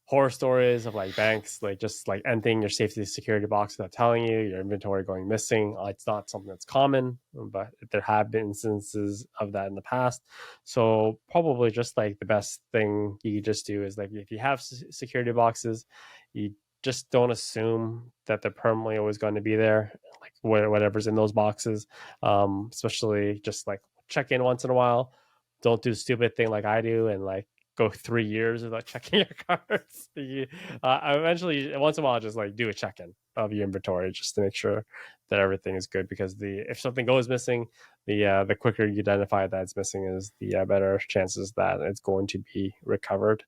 horror stories of like banks like just like emptying your safety security box without telling you, your inventory going missing. It's not something that's common, but there have been instances of that in the past. So probably just like the best thing you just do is like if you have security boxes, you just don't assume that they're permanently always going to be there, like whatever's in those boxes. Especially just like check in once in a while. Don't do a stupid thing like I do and like go 3 years without checking your cards. I eventually, once in a while, just like do a check-in of your inventory just to make sure that everything is good. Because if something goes missing, the quicker you identify that it's missing is the better chances that it's going to be recovered.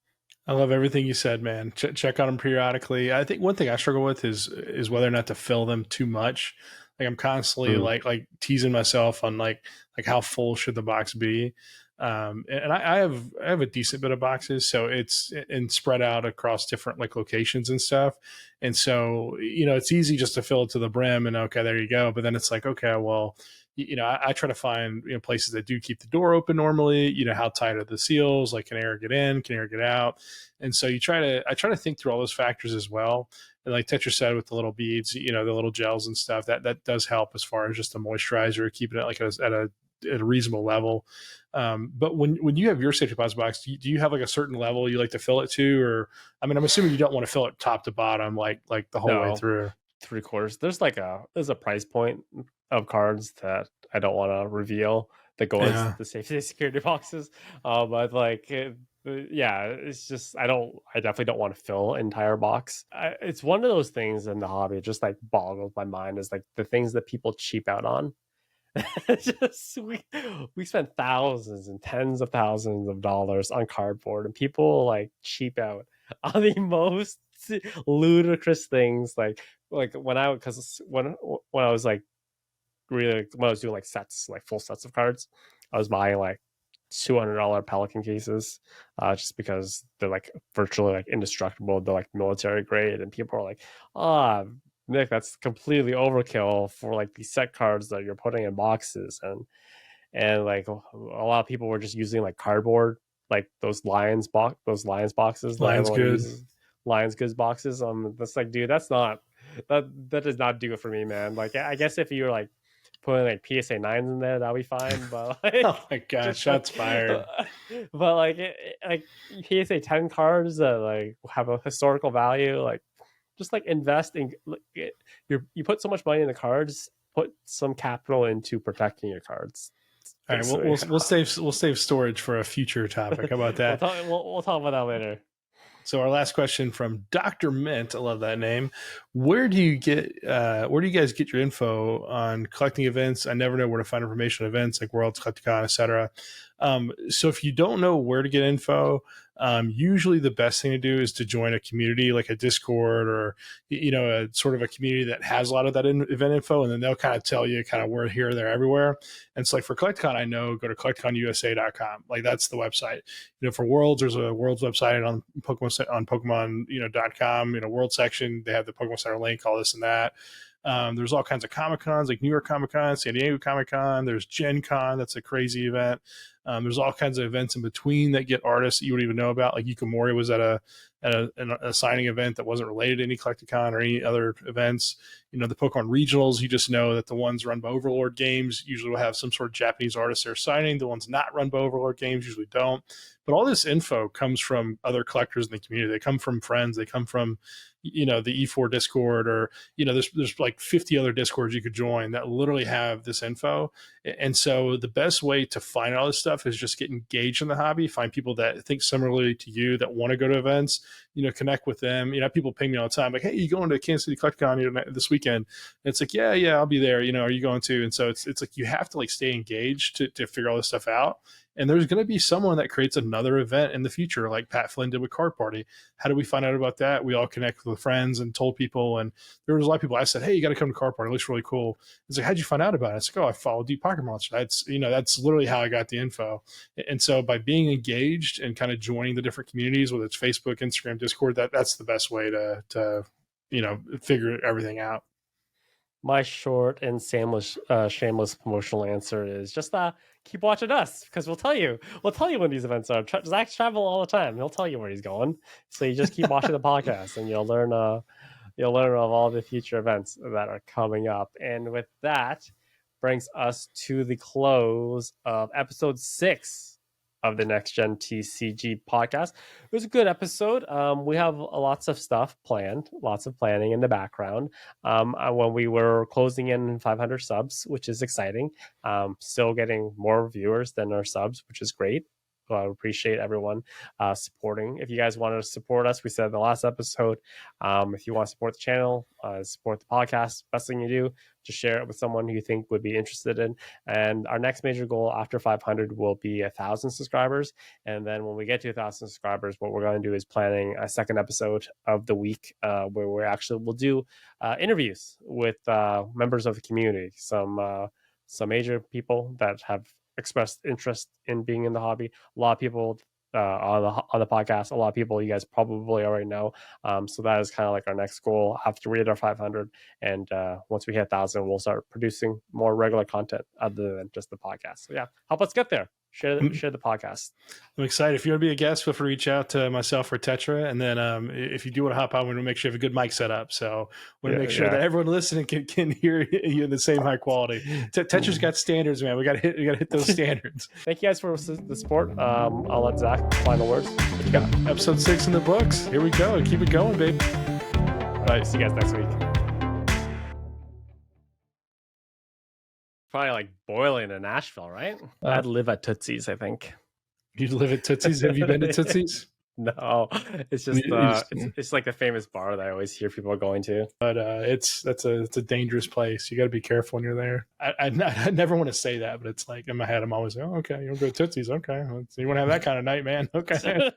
I love everything you said, man. Check on them periodically. I think one thing I struggle with is whether or not to fill them too much. Like I'm constantly like teasing myself on like how full should the box be. And I have a decent bit of boxes, so it's and spread out across different like locations and stuff. And so it's easy just to fill it to the brim and okay, there you go. But then it's like okay, well, I try to find places that do keep the door open normally. How tight are the seals? Like can air get in? Can air get out? And so I try to think through all those factors as well. And like Tetra said with the little beads, the little gels and stuff, that does help as far as just the moisturizer, keeping it like at a reasonable level. But when you have your safety deposit box, do you have like a certain level you like to fill it to? Or I mean, I'm assuming you don't want to fill it top to bottom like the whole way through. 3/4. There's a price point of cards that I don't want to reveal that go into the safety security boxes. But like it's just I definitely don't want to fill entire box. It's one of those things in the hobby. It just like boggles my mind is like the things that people cheap out on. Just we spent thousands and tens of thousands of dollars on cardboard, and people like cheap out on the most ludicrous things. Like when I was like really when I was doing like sets, like full sets of cards, I was buying like $200 Pelican cases, just because they're like virtually like indestructible. They're like military grade, and people are like, ah. Nick, that's completely overkill for like these set cards that you're putting in boxes, and like a lot of people were just using like cardboard, like those Lions boxes that Lions everyone good. uses, Lions Goods boxes. That's like, dude, that does not do it for me, man. Like, I guess if you were like putting like PSA 9s in there, that'd be fine. But like, oh my gosh, shots fired. But like, like PSA 10 cards that like have a historical value, like. Just like invest in you put so much money in the cards, put some capital into protecting your cards. All right, we'll save storage for a future topic. How about that? we'll talk about that later. So our last question from Dr. Mint, I love that name. Where do you guys get your info on collecting events? I never know where to find information on events like Worlds, Collecticon, etc. So if you don't know where to get info, usually the best thing to do is to join a community like a Discord or a sort of a community that has a lot of that event info, and then they'll kind of tell you kind of where, here, there, everywhere. And so like for Collecticon, I know, go to collecticonusa.com. Like that's the website. For Worlds, there's a Worlds website on Pokemon, .com, World section. They have the Pokemon Center link, all this and that. There's all kinds of Comic Cons, like New York Comic Con, San Diego Comic Con. There's Gen Con, that's a crazy event. There's all kinds of events in between that get artists that you wouldn't even know about. Like Yukamori was at a signing event that wasn't related to any Collecticon or any other events. The Pokemon regionals, you just know that the ones run by Overlord Games usually will have some sort of Japanese artist they're signing. The ones not run by Overlord Games usually don't. But all this info comes from other collectors in the community. They come from friends. They come from, the E4 Discord, or, there's like 50 other Discords you could join that literally have this info. And so the best way to find all this stuff is just get engaged in the hobby, find people that think similarly to you, that want to go to events, connect with them. People ping me all the time, like, hey, you going to Kansas City Collecticon this weekend? And it's like, yeah, I'll be there. Are you going to? And so it's like you have to like stay engaged to figure all this stuff out. And there's going to be someone that creates another event in the future, like Pat Flynn did with Card Party. How do we find out about that? We all connect with friends and told people. And there was a lot of people. I said, hey, you got to come to Card Party. It looks really cool. It's like, how'd you find out about it? It's like, oh, I follow Deep Pocket Monster. That's literally how I got the info. And so by being engaged and kind of joining the different communities, whether it's Facebook, Instagram, Discord, that's the best way to figure everything out. My short and shameless promotional answer is just keep watching us, because we'll tell you when these events are. Zack's travel all the time. He'll tell you where he's going. So you just keep watching the podcast, and you'll learn of all the future events that are coming up. And with that, brings us to the close of episode 6 of the NextGen TCG podcast. It was a good episode. We have lots of stuff planned, lots of planning in the background. When we were closing in 500 subs, which is exciting, still getting more viewers than our subs, which is great. I appreciate everyone supporting. If you guys want to support us, we said in the last episode, if you want to support the channel, support the podcast, best thing you do, just share it with someone who you think would be interested in. And our next major goal after 500 will be 1,000 subscribers. And then when we get to 1,000 subscribers, what we're going to do is planning a second episode of the week where we'll do interviews with members of the community, some major people that have expressed interest in being in the hobby. A lot of people on the podcast, a lot of people you guys probably already know. So that is kind of like our next goal after we hit our 500. And once we hit 1,000, we'll start producing more regular content other than just the podcast. So yeah, help us get there. Share the podcast. I'm excited. If you want to be a guest, feel free to reach out to myself or Tetra. And then if you do want to hop on, we're going to make sure you have a good mic set up. So we want to make sure that everyone listening can hear you in the same high quality. Tetra's got standards, man. We got to hit those standards. Thank you guys for the support. I'll let Zack final words. What you got? Episode 6 in the books. Here we go. Keep it going, baby. All right. See you guys next week. Probably like boiling in Nashville, right? I'd live at Tootsie's, I think. You live at Tootsie's? Have you been to Tootsie's? No, it's just it's like the famous bar that I always hear people going to. But it's a dangerous place. You got to be careful when you're there. I never want to say that, but it's like in my head, I'm always like, oh, okay, you'll go to Tootsie's. Okay, you want to have that kind of night, man? Okay.